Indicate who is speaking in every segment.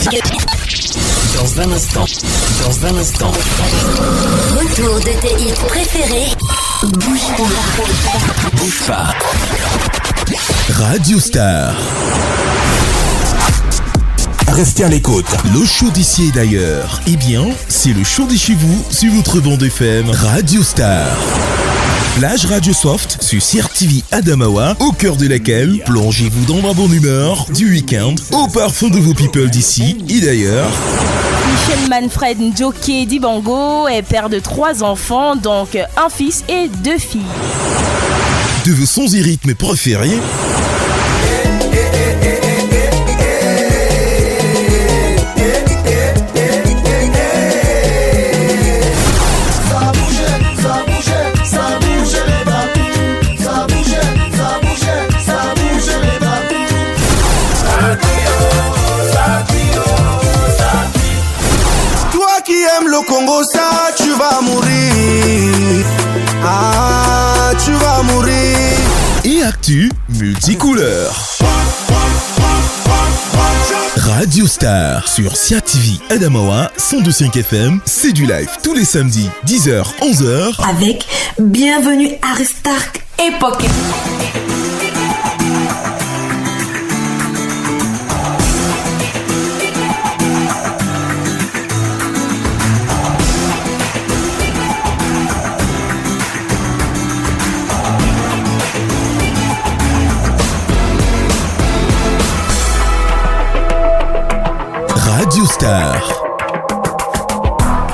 Speaker 1: Dans un instant.
Speaker 2: Retour de tes hits préférés.
Speaker 1: Bouge pas.
Speaker 3: Radio Star. Restez à l'écoute. Le show d'ici et d'ailleurs. Eh bien, c'est le show de chez vous sur votre bande FM Radio Star. Plage Radio Soft sur CRTV Adamawa, au cœur de laquelle plongez-vous dans la bonne humeur du week-end au parfum de vos people d'ici et d'ailleurs.
Speaker 4: Michel Manfred Njoke Dibango est père de 3 enfants, donc un fils et 2 filles.
Speaker 3: De vos sons et rythmes préférés.
Speaker 5: Le Congo, ça, tu vas mourir. Ah, tu vas mourir.
Speaker 3: Et actu multicouleur. Radio Star sur CRTV Adamawa 102.5 FM, c'est du live tous les samedis 10h 11h
Speaker 2: avec Bienvenue à Aristark Époque.
Speaker 3: Radio Star.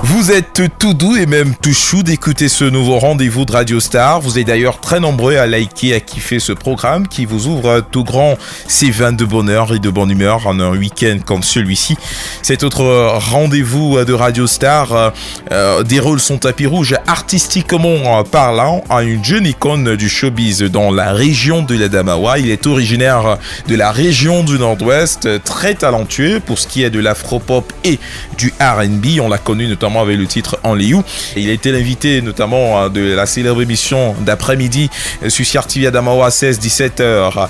Speaker 3: Vous êtes tout doux et même tout chou d'écouter ce nouveau rendez-vous de Radio Star. Vous êtes d'ailleurs très nombreux à liker, à kiffer ce programme qui vous ouvre tout grand ses vannes de bonheur et de bonne humeur en un week-end comme celui-ci. Cet autre rendez-vous de Radio Star déroule son tapis rouge artistiquement parlant à une jeune icône du showbiz dans la région de l'Adamawa. Il est originaire de la région du Nord-Ouest, très talentueux pour ce qui est de l'afro-pop et du R&B. On l'a connu notamment avec le titre En Liu. Il a été l'invité notamment de la célèbre émission d'après-midi sur CRTV Adamawa 16-17h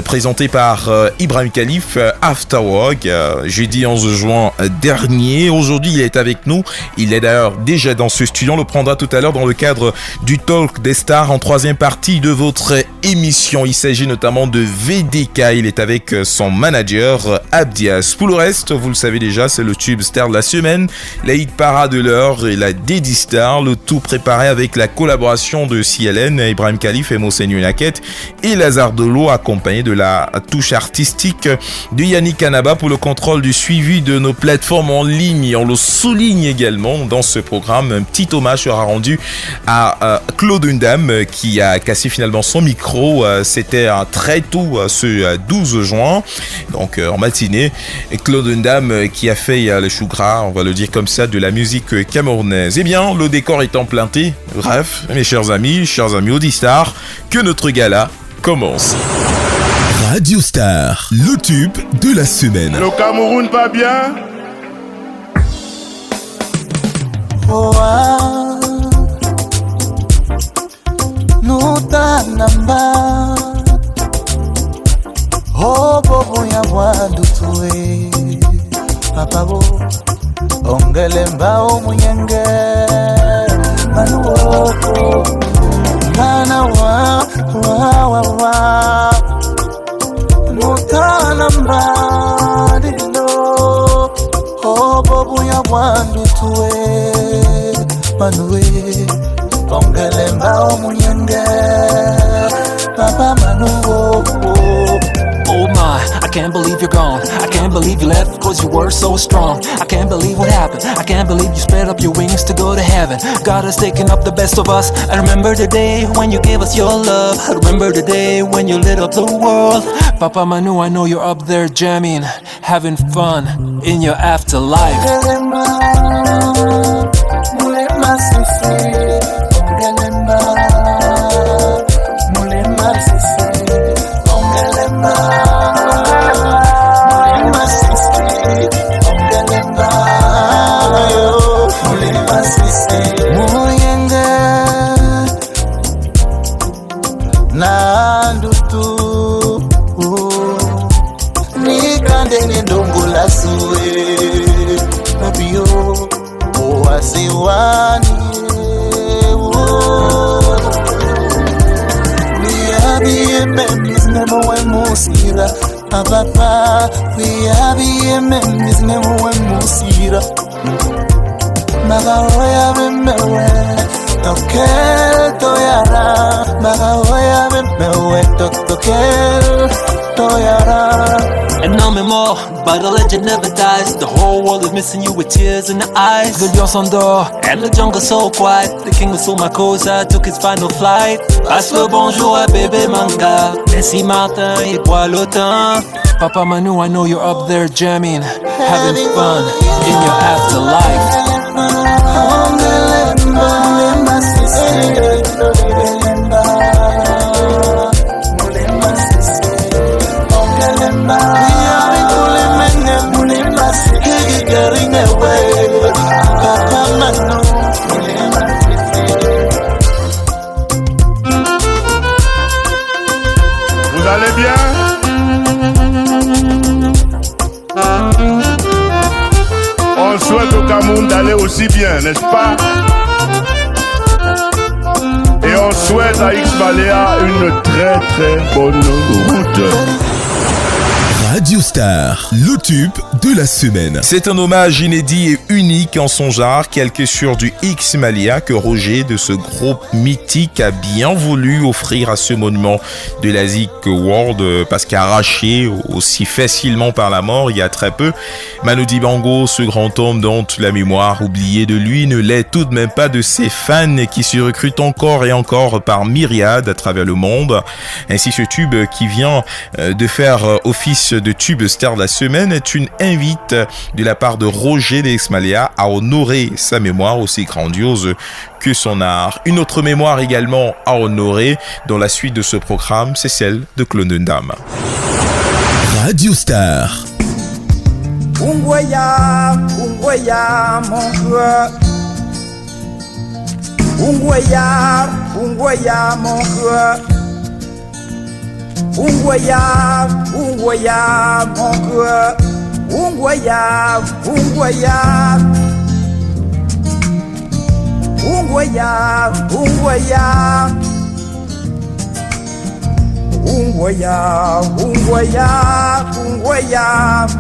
Speaker 3: présentée par Ibrahim Khalif, After Work, jeudi 11 juin dernier. Aujourd'hui, il est avec nous. Il est d'ailleurs déjà dans ce studio. On le prendra tout à l'heure dans le cadre du Talk des Stars en troisième partie de votre émission. Il s'agit notamment de VDK. Il est avec son manager Abdias. Pour le reste, vous le savez déjà, c'est le tube star de la semaine, la hit parade de l'heure et la Dédi Star, le tout préparé avec la collaboration de CLN, Ibrahim Khalif et Monseigneur Naket et Lazare Delo, accompagné de la touche artistique de Yannick Anaba pour le contrôle du suivi de nos plateformes en ligne. On le souligne également dans ce programme. Un petit hommage sera rendu à Claude Ndam qui a cassé finalement son micro. C'était très tôt ce 12 juin, donc en matinée. Claude Ndam qui a fait le chou gras, on va le dire comme ça, de la musique camerounaise. Eh bien, le décor étant planté, bref, mes chers amis Audistar, que notre gala commence. Radio Star, le tube de la semaine.
Speaker 6: Le Cameroun va bien?
Speaker 5: Oh, ah. Nuta namba. Oh, bobo ya wandu tuwe. Papa bo. Ongelemba omuyenge manuoko mana wa mutana mbadino obobu ya bwandu tuwe manuwe ongelemba omuyenge papa manuoko.
Speaker 7: Oh my, I can't believe you're gone. I can't believe you left cause you were so strong. I can't believe what happened. I can't believe you spread up your wings to go to heaven. God has taken up the best of us. I remember the day when you gave us your love. I remember the day when you lit up the world. Papa Manu, I know you're up there jamming, having fun in your afterlife.
Speaker 5: Nikande ni ndongo la suwe Magahoya memewe tokel toyara. Magahoya memewe tokel toyara.
Speaker 7: And no more, but the legend never dies. The whole world is missing you with tears in the eyes. The lion s'endort, and the jungle so quiet. The king of Sumacosa took his final flight. Passe le bonjour à bébé manga. Messi Martin et Boileautin. Papa Manu, I know you're up there jamming, having fun in your afterlife.
Speaker 6: Vous allez bien? On souhaite au Cameroun d'aller aussi bien, n'est-ce pas? Et on souhaite à X-Baléa une très très bonne route.
Speaker 1: Radio Star, le tube de la semaine.
Speaker 3: C'est un hommage inédit et unique en son genre, calqué sur du X-Malia que Roger de ce groupe mythique a bien voulu offrir à ce monument de la Zik World, parce qu'arraché aussi facilement par la mort il y a très peu, Manu Dibango, ce grand homme dont la mémoire oubliée de lui ne l'est tout de même pas de ses fans qui se recrutent encore et encore par myriades à travers le monde. Ainsi, ce tube qui vient de faire office de tube star de la semaine est une invite de la part de Roger de X-Malia à honorer sa mémoire aussi grandiose que son art. Une autre mémoire également à honorer dans la suite de ce programme, c'est celle de Clonundam.
Speaker 1: Radio Star.
Speaker 5: Ungwaya, mon cœur. Ungwaya, mon cœur. Ungwaya, mon cœur. Ungwaya.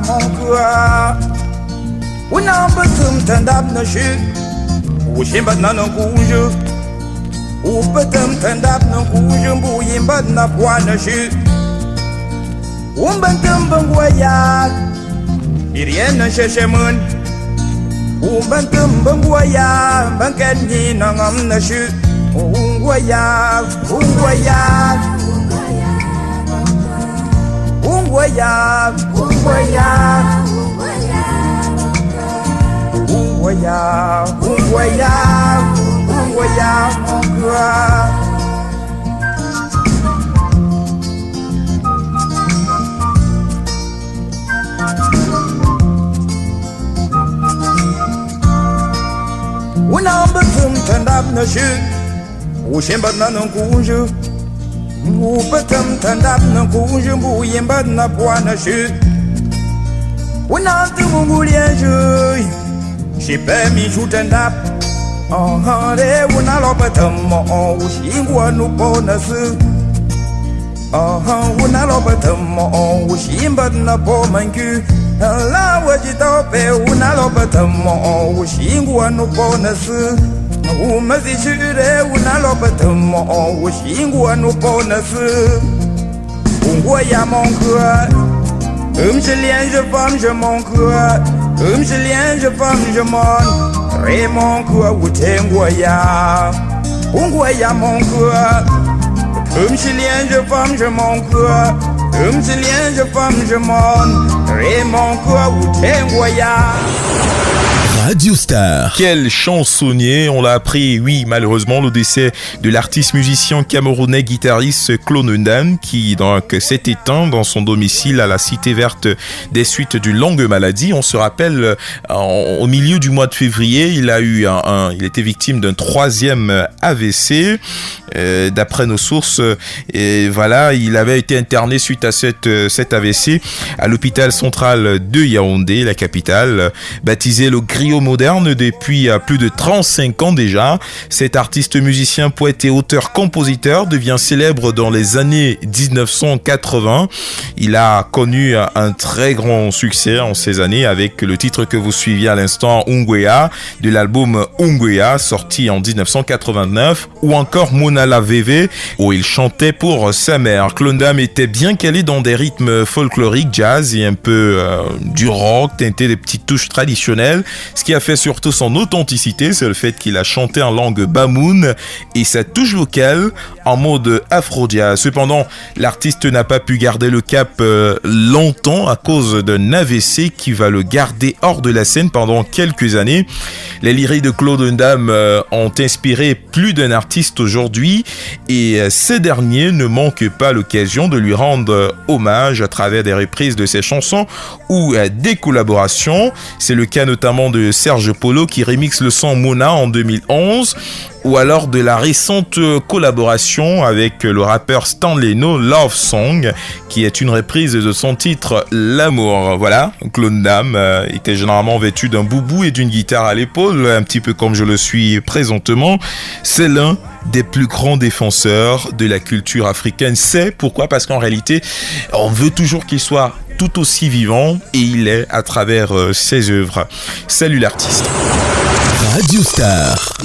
Speaker 5: Mon cœur. Unambatum tandap na shi. Ushimbat na kuju. Upatum tandap na kuju. Mbuyimbat na na shi. Umbantum bangwaya. Irien na sheshemun. Umbantum bangwaya. Bankanyi na ngam na shi. Ungwaya. Ungwaya, mon cœur. Unambatum tandap na shi. Ushimbat na kuju. Upatum tandap na kuju. Mbuyimbat na na shi. Unantu mungulieju. Shipe mi shutandap. Re unalopatum mo. Ushingwa nupona su. Unalopatum mo. Ushimbat na manku. La wajitope. Unalopatum mo. Ushingwa nupona su. Umazishure unalopatum mo. Ushingwa nupona su. Ungwaya mon cœur. Je lien, je femme, je mon cœur. Je lien, je femme, je mon. Ré mon cœur, Utengwaya. Ungwaya mon cœur. Je lien, je femme, je mon cœur. Je lien, je femme, je mon. Ré mon cœur, Utengwaya.
Speaker 1: Radio Star.
Speaker 3: Quel chansonnier, on l'a appris, oui, malheureusement, le décès de l'artiste musicien camerounais guitariste Clonundam, qui donc s'est éteint dans son domicile à la Cité Verte des suites d'une longue maladie. On se rappelle, au milieu du mois de février, il était victime d'un 3e AVC, d'après nos sources. Et voilà, il avait été interné suite à cet AVC à l'hôpital centrale de Yaoundé, la capitale. Baptisé le griot moderne depuis plus de 35 ans déjà, cet artiste musicien, poète et auteur-compositeur devient célèbre dans les années 1980. Il a connu un très grand succès en ces années avec le titre que vous suiviez à l'instant, Ungwea, de l'album Ungwea, sorti en 1989, ou encore Monala Veve, où il chantait pour sa mère. Clondam était bien calé dans des rythmes folkloriques, jazz et un peu du rock, teinté des petites touches traditionnelles. Ce qui a fait surtout son authenticité, c'est le fait qu'il a chanté en langue bamoun et sa touche vocale en mode afro-jazz. Cependant, l'artiste n'a pas pu garder le cap longtemps à cause d'un AVC qui va le garder hors de la scène pendant quelques années. Les lyriques de Claude Ndam ont inspiré plus d'un artiste aujourd'hui et ces derniers ne manquent pas l'occasion de lui rendre hommage à travers des reprises de ses chansons ou des collaborations. C'est le cas notamment de Serge Polo qui remixe le son Mona en 2011, ou alors de la récente collaboration avec le rappeur Stan Leno, Love Song, qui est une reprise de son titre L'amour. Voilà, Claude Ndam était généralement vêtu d'un boubou et d'une guitare à l'épaule, un petit peu comme je le suis présentement. C'est l'un des plus grands défenseurs de la culture africaine. C'est pourquoi? Parce qu'en réalité, on veut toujours qu'il soit tout aussi vivant et il est à travers ses œuvres. Salut l'artiste.
Speaker 1: Radio Star.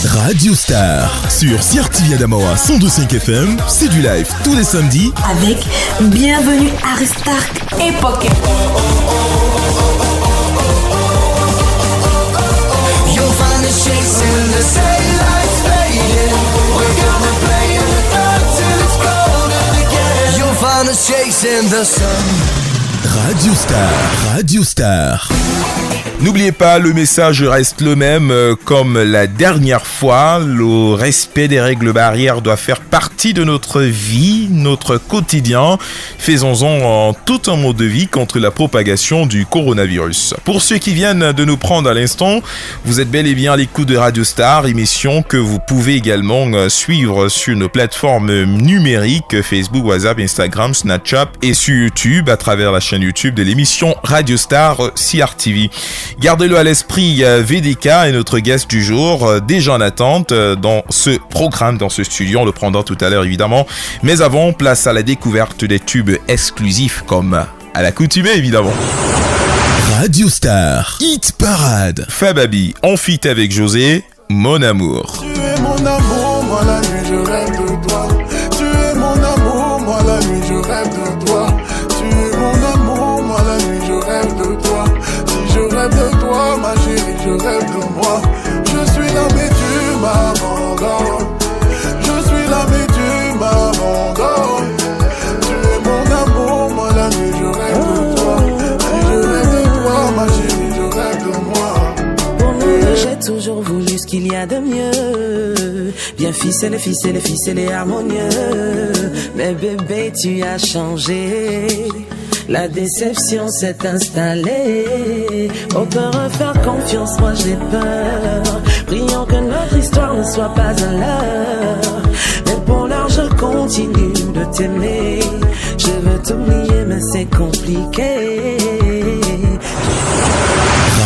Speaker 1: Radio Star sur CRTV Adamawa 102.5 FM, c'est du live tous les samedis
Speaker 2: Avec Bienvenue à Aristark Époque.
Speaker 1: Radio Star. Radio Star.
Speaker 3: N'oubliez pas, le message reste le même comme la dernière fois. Le respect des règles barrières doit faire partie de notre vie, notre quotidien. Faisons-en tout un mode de vie contre la propagation du coronavirus. Pour ceux qui viennent de nous prendre à l'instant, vous êtes bel et bien à l'écoute de Radio Star, émission que vous pouvez également suivre sur nos plateformes numériques, Facebook, WhatsApp, Instagram, Snapchat et sur YouTube à travers la chaîne YouTube de l'émission Radio Star CRTV. Gardez-le à l'esprit, VDK est notre guest du jour, déjà en attente dans ce programme, dans ce studio. On le prendra tout à l'heure évidemment. Mais avant, place à la découverte des tubes exclusifs comme à l'accoutumée évidemment.
Speaker 1: Radio Star, Hit Parade.
Speaker 3: Fababi, en feat avec José, Mon Amour.
Speaker 8: Tu es mon amour, moi la nuit je rêve de toi. Tu es mon amour, moi la nuit je rêve de toi. Tu es mon amour, moi la nuit je rêve de toi. Si je rêve de toi, ma chérie, je rêve de moi. Je suis là mais tu m'abandonnes. Je suis là mais tu m'abandonnes. Tu es mon amour, moi la nuit je rêve de toi. Si je rêve de toi, ma chérie, je rêve de moi.
Speaker 9: Pour nous, j'ai toujours voulu ce qu'il y a de mieux. Bien ficelé, ficelé, ficelé, harmonieux. Mais bébé, tu as changé. La déception s'est installée. On peut refaire confiance, moi j'ai peur. Prions que notre histoire ne soit pas un leurre. Mais pour l'heure je continue de t'aimer. Je veux t'oublier mais c'est compliqué.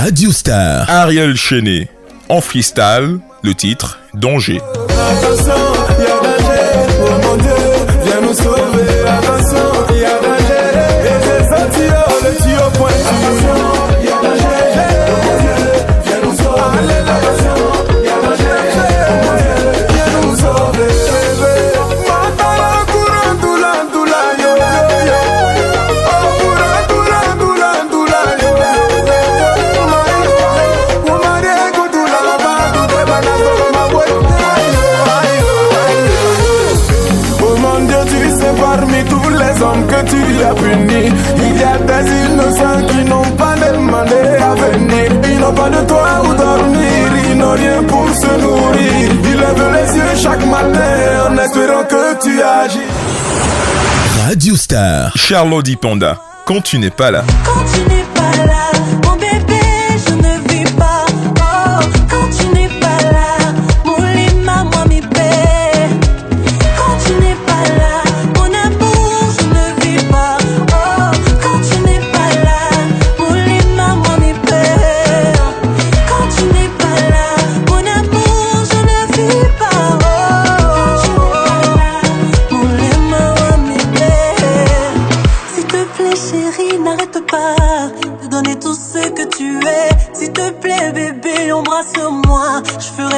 Speaker 1: Radio Star.
Speaker 3: Ariel Chenet, en freestyle, le titre Danger.
Speaker 8: Attention, y'a danger, oh mon Dieu, viens nous sauver. Attention, y'a danger, et j'ai senti le tuyau pointu. Attention, y'a danger, oh mon Dieu, viens nous sauver. Attention, y'a danger, oh mon Dieu, viens nous sauver. Matala courant, doula, doula, yo, yo, yo. Oh, courant, doula, doula, doula, yo, yo, yo. Mario, oh, Mario, doula, badu, de banazo, ma boy. Oh mon Dieu, tu sais parmi tous les hommes que tu as punis, il y a des innocents qui n'ont pas demandé à venir. Ils n'ont pas de toit où dormir, ils n'ont rien pour se nourrir. Ils lèvent les yeux chaque matin en espérant que tu agis.
Speaker 1: Radio Star.
Speaker 3: Charlotte Dipanda, quand tu n'es pas là.
Speaker 9: Quand tu n'es pas là, mon bébé, je ne vis pas. Oh, quand tu n'es pas là, mon lima, moi mi paix.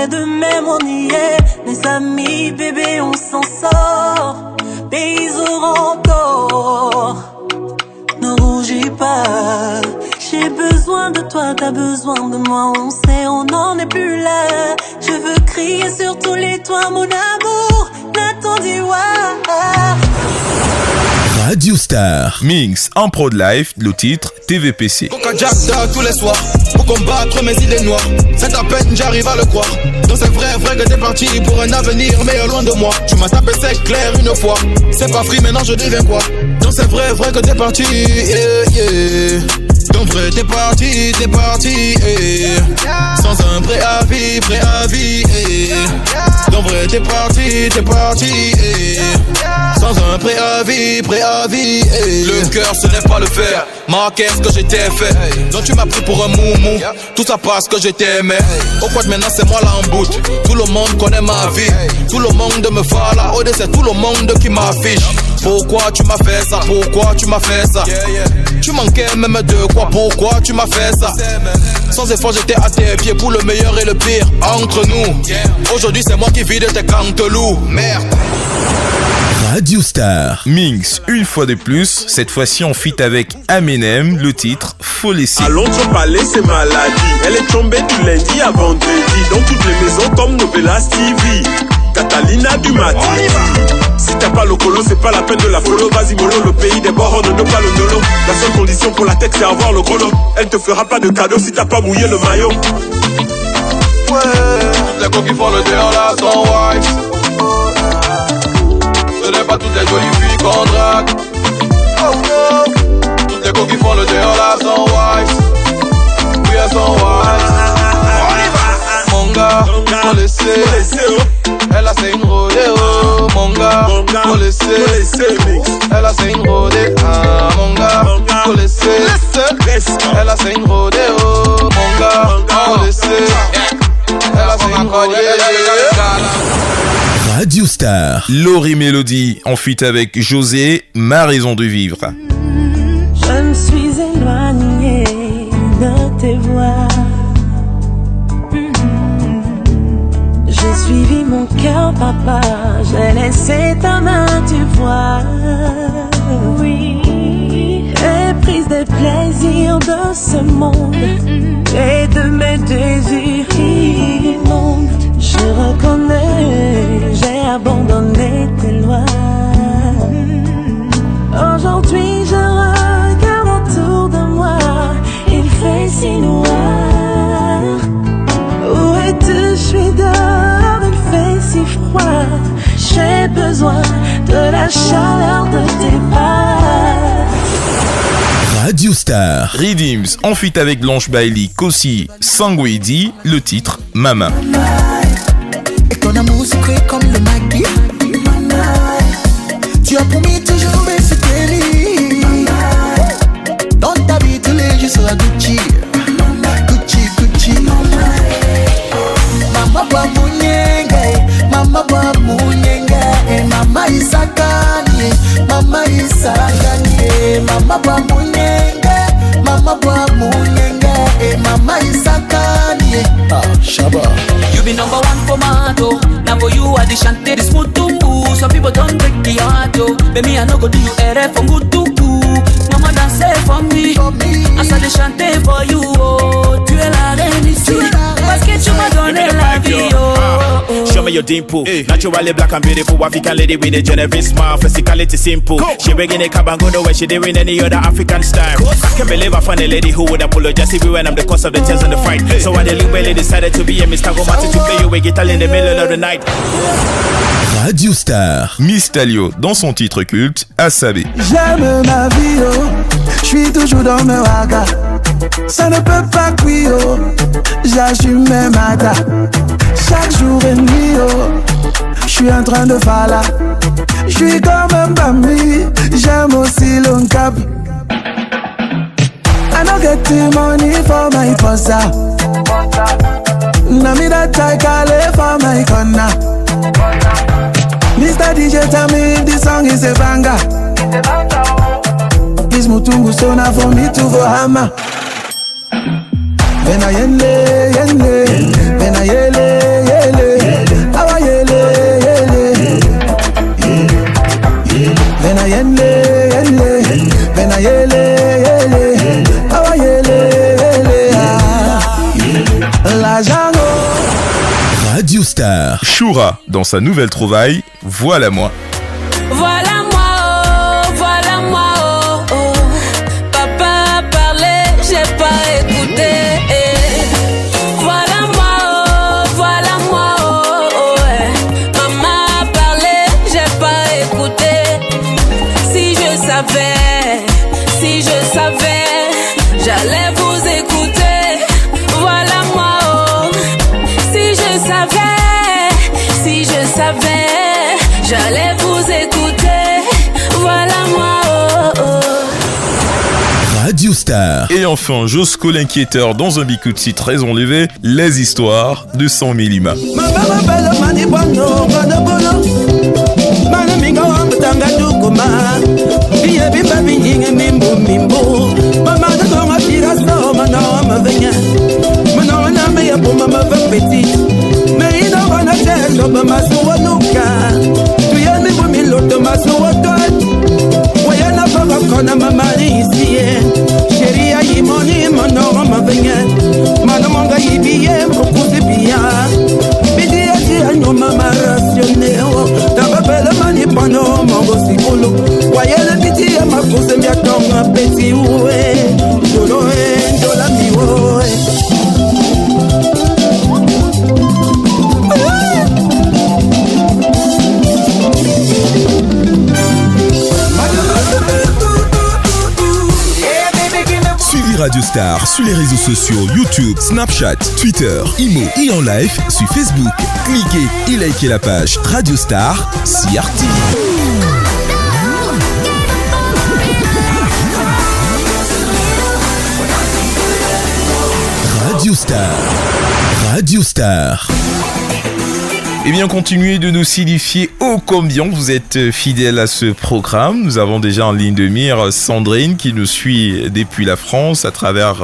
Speaker 10: de même on y est. Les amis, bébé, on s'en sort. Pays auront tort. Ne rougis pas. J'ai besoin de toi, t'as besoin de moi. On sait, on n'en est plus là. Je veux crier sur tous les toits, mon amour. Nathan Diwa.
Speaker 1: Radio Star.
Speaker 3: Minx en pro de life, le titre TVPC.
Speaker 11: Coca Jack tous les soirs pour combattre mes idées noires. C'est à peine j'arrive à le croire. Donc c'est vrai que t'es parti pour un avenir meilleur loin de moi. Tu m'as tapé sec clair une fois. C'est pas free maintenant je deviens quoi. Donc c'est vrai que t'es parti. Yeah. Donc vrai t'es parti. Sans un préavis. Donc vrai t'es parti. Sans un préavis. Le cœur ce n'est pas le fer. Ma qu'est-ce que j'étais fait. Donc tu m'as pris pour un moumou. Tout ça parce que je t'aimais. Au quoi maintenant c'est moi là en bout. Tout le monde connaît ma vie. Tout le monde me fala. Oh c'est tout le monde qui m'affiche. Pourquoi tu m'as fait ça? Tu manquais même de quoi? Pourquoi tu m'as fait ça? Sans effort j'étais à tes pieds pour le meilleur et le pire entre nous. Aujourd'hui c'est moi qui vide tes canteloups. Merde.
Speaker 1: Radio Star.
Speaker 3: Minx, une fois de plus, cette fois-ci on fit avec Eminem, le titre Faut laisser.
Speaker 12: À l'autre palais c'est maladie. Elle est tombée du lundi à vendredi. Dans toutes les maisons comme Novelas TV, Catalina du matin. Si t'as pas le colo, c'est pas la peine de la follow. Vas-y mollo, le pays des bords, on ne donne pas le nolo. La seule condition pour la tech c'est avoir le chrono. Elle te fera pas de cadeau si t'as pas mouillé le maillot.
Speaker 11: Ouais, les coquilles font le dehors là sont white. Ce n'est pas toutes les jolies filles qu'on drague. Oh no. Toutes les coquilles font le dehors là sont white. Oui elles sont white. On y va. Mon gars, faut laisser. Elle a fait une rodéo. Mon gars, faut laisser. Elle a fait une rodéo. Ah mon gars, faut laisser. Elle a fait une rodéo. Mon gars, faut laisser. Elle a fait une rodéo.
Speaker 1: Radio Star.
Speaker 3: Laurie Mélodie en fit avec José, ma raison de vivre.
Speaker 10: Je me suis éloignée de tes voix. J'ai suivi mon cœur, papa. J'ai laissé ta main, tu vois. Oui, j'ai pris des plaisirs de ce monde et de mes désirs immondes. Je reconnais, j'ai abandonné tes lois. Aujourd'hui je regarde autour de moi, il fait si noir. Où es-tu? Je suis dehors, il fait si froid. J'ai besoin de la chaleur de tes pas.
Speaker 1: Radio Star.
Speaker 3: Redeems en fit avec Blanche Bailey, Kossi, Sangwedi, le titre Mama.
Speaker 13: Et ton amour secret comme le Magdi. Tu as promis toujours baisser tes lits. Dans ta vie tous les jours sera Gucci. Gucci. Mama wa munyenge, mama wa munyenge, mama isakani, mama isakani, mama wa munyenge, mama wa munyenge, mama isakani. Ah, Shaba.
Speaker 14: You be number one for Mato. Now for you I chante this mutumbu. Some people don't break the heart, oh. Baby I no go do you error for mutumbu. Mama dance for me. As I chante for you, oh. Tu es la reine ici. Parce que tu m'as donné la vie, oh.
Speaker 15: Show me your dimple. Naturally black and beautiful, African lady with a genuine smile. Physicality simple. She bringing a cabangono when she doing any other African style. I can't believe I found a lady who would apologize even when I'm the cause of the tears and the fight. So I deliberately decided to be a Mr. Gomati to play you a guitar in the middle of the night.
Speaker 1: Radio Star.
Speaker 3: Miss Talio dans son titre culte, Asabé.
Speaker 8: J'aime ma vie, oh. J'suis toujours dans mes wagas. Ça ne peut pas cuire, oh. J'assume mes matas. Chaque jour et nuit, oh. J'suis en train de faire là. J'suis comme un bambi. J'aime aussi le cap. I don't get the money for my posa. Nami that I call it for my corner. Mr. DJ tell me if this song is a banger. This mutungu sona for me to go hammer. Bena yende, bena yele,
Speaker 1: Star.
Speaker 3: Shura dans sa nouvelle trouvaille, Voilà moi.
Speaker 10: Voilà moi, oh, oh. Papa a parlé, j'ai pas écouté. Voilà moi, oh, oh, ouais. Maman a parlé, j'ai pas écouté. Si je savais, j'allais vous écouter. Voilà moi, oh. Si je savais, j'allais vous écouter. Voilà moi, oh, oh.
Speaker 1: Radio Star.
Speaker 3: Et enfin, Josco l'inquiéteur dans un bikutsi très enlevé, les histoires de 100 Milima.
Speaker 5: Sheria yimoni monoro mavenye manamonga yibiye mbukuzi biya bidiya tiya nyoma marasioneo tababela mani pano mongo sikulu wayele bidiya makuze myatonga peti uwe doloe dola miwoe
Speaker 1: Radio Star sur les réseaux sociaux YouTube, Snapchat, Twitter, Imo et en live sur Facebook. Cliquez et likez la page Radio Star CRT. Radio Star. Radio Star.
Speaker 3: Eh bien, continuez de nous signifier ô combien vous êtes fidèles à ce programme. Nous avons déjà en ligne de mire Sandrine qui nous suit depuis la France à travers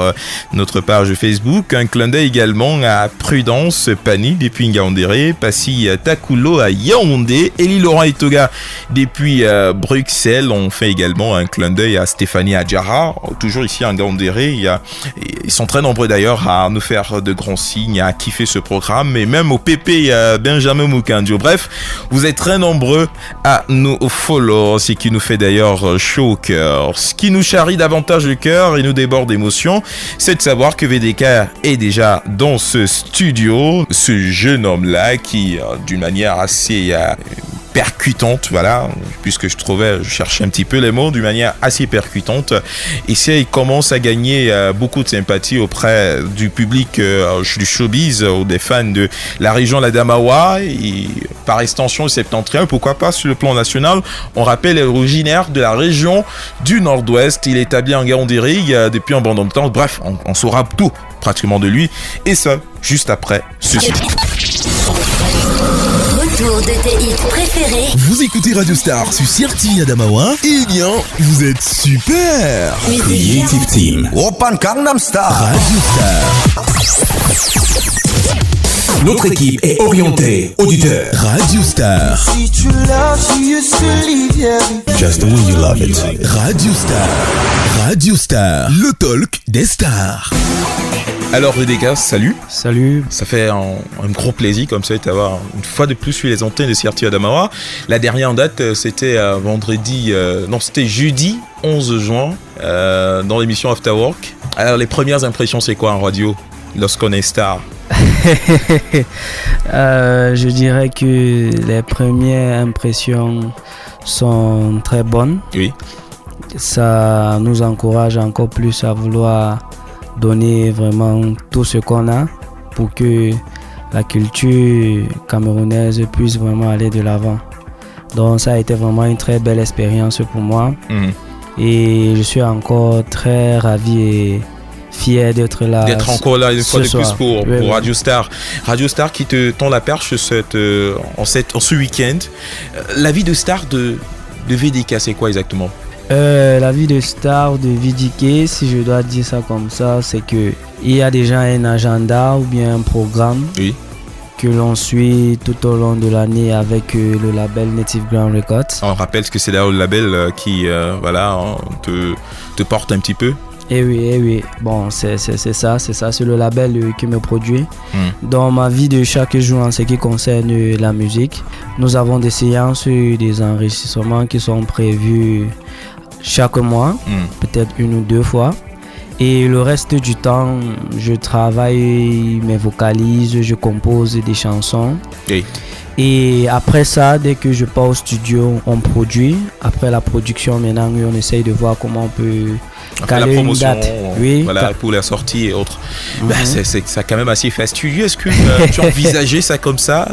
Speaker 3: notre page Facebook. Un clin d'œil également à Prudence Pani depuis Ngaoundéré, Passy Takulo à Yaoundé, Elie Laurent Etoga depuis Bruxelles. On fait également un clin d'œil à Stéphanie Adjara, toujours ici à Ngaoundéré. Ils sont très nombreux d'ailleurs à nous faire de grands signes, à kiffer ce programme, et même au PP Benjamin Mukandio. Bref, vous êtes très nombreux à nous follow, ce qui nous fait d'ailleurs chaud au cœur. Ce qui nous charrie davantage le cœur et nous déborde d'émotion, c'est de savoir que VDK est déjà dans ce studio. Ce jeune homme-là qui, d'une manière assez percutante, voilà, puisque je cherchais un petit peu les mots, d'une manière assez percutante, et ça, il commence à gagner beaucoup de sympathie auprès du public du showbiz ou des fans de la région la Damawa, et par extension le septentrion, pourquoi pas sur le plan national. On rappelle, il est originaire de la région du Nord-Ouest, il est établi en Ngaoundéré depuis un bon nombre de temps. Bref, on saura tout pratiquement de lui, et ça juste après ceci.
Speaker 16: Retour de tes hits préférés.
Speaker 1: Vous écoutez Radio Star sur CRT Adamawa. Eh bien, vous êtes super. Creative Team.
Speaker 17: Open Gangnam Star.
Speaker 1: Radio Star.
Speaker 17: Notre équipe est orientée auditeur.
Speaker 1: Radio Star.
Speaker 8: Si tu l'as,
Speaker 1: Just the way you love it. Radio Star. Radio Star. Le talk des stars.
Speaker 3: Alors VDK, salut.
Speaker 18: Salut.
Speaker 3: Ça fait un gros plaisir comme ça de t'avoir une fois de plus sur les antennes de CRT Adamawa. La dernière date, c'était c'était jeudi 11 juin dans l'émission After Work. Alors les premières impressions, c'est quoi en radio lorsqu'on est star?
Speaker 18: Je dirais que les premières impressions sont très bonnes.
Speaker 3: Oui.
Speaker 18: Ça nous encourage encore plus à vouloir donner vraiment tout ce qu'on a pour que la culture camerounaise puisse vraiment aller de l'avant. Donc ça a été vraiment une très belle expérience pour moi. Et je suis encore très ravi et fier d'être là.
Speaker 3: D'être encore là une fois de plus pour
Speaker 18: oui.
Speaker 3: Radio Star. Radio Star qui te tend la perche en ce week-end. La vie de star de VDK, c'est quoi exactement?
Speaker 18: La vie de star de VDK, si je dois dire ça comme ça, c'est que il y a déjà un agenda ou bien un programme que l'on suit tout au long de l'année avec le label Native Ground Records.
Speaker 3: On rappelle que c'est là le label qui te porte un petit peu.
Speaker 18: Eh oui. Bon, c'est ça, c'est le label qui me produit. Dans ma vie de chaque jour en ce qui concerne la musique, nous avons des séances, des enregistrements qui sont prévus chaque mois, peut-être 1 ou 2 fois. Et le reste du temps, je travaille, me vocalise, je compose des chansons. Et après ça, dès que je pars au studio, on produit. Après la production, maintenant, on essaye de voir comment on peut caler
Speaker 3: la promotion,
Speaker 18: une date. Oui,
Speaker 3: voilà, pour la sortie et autres. C'est quand même assez fastidieux. Est-ce que tu envisageais ça comme ça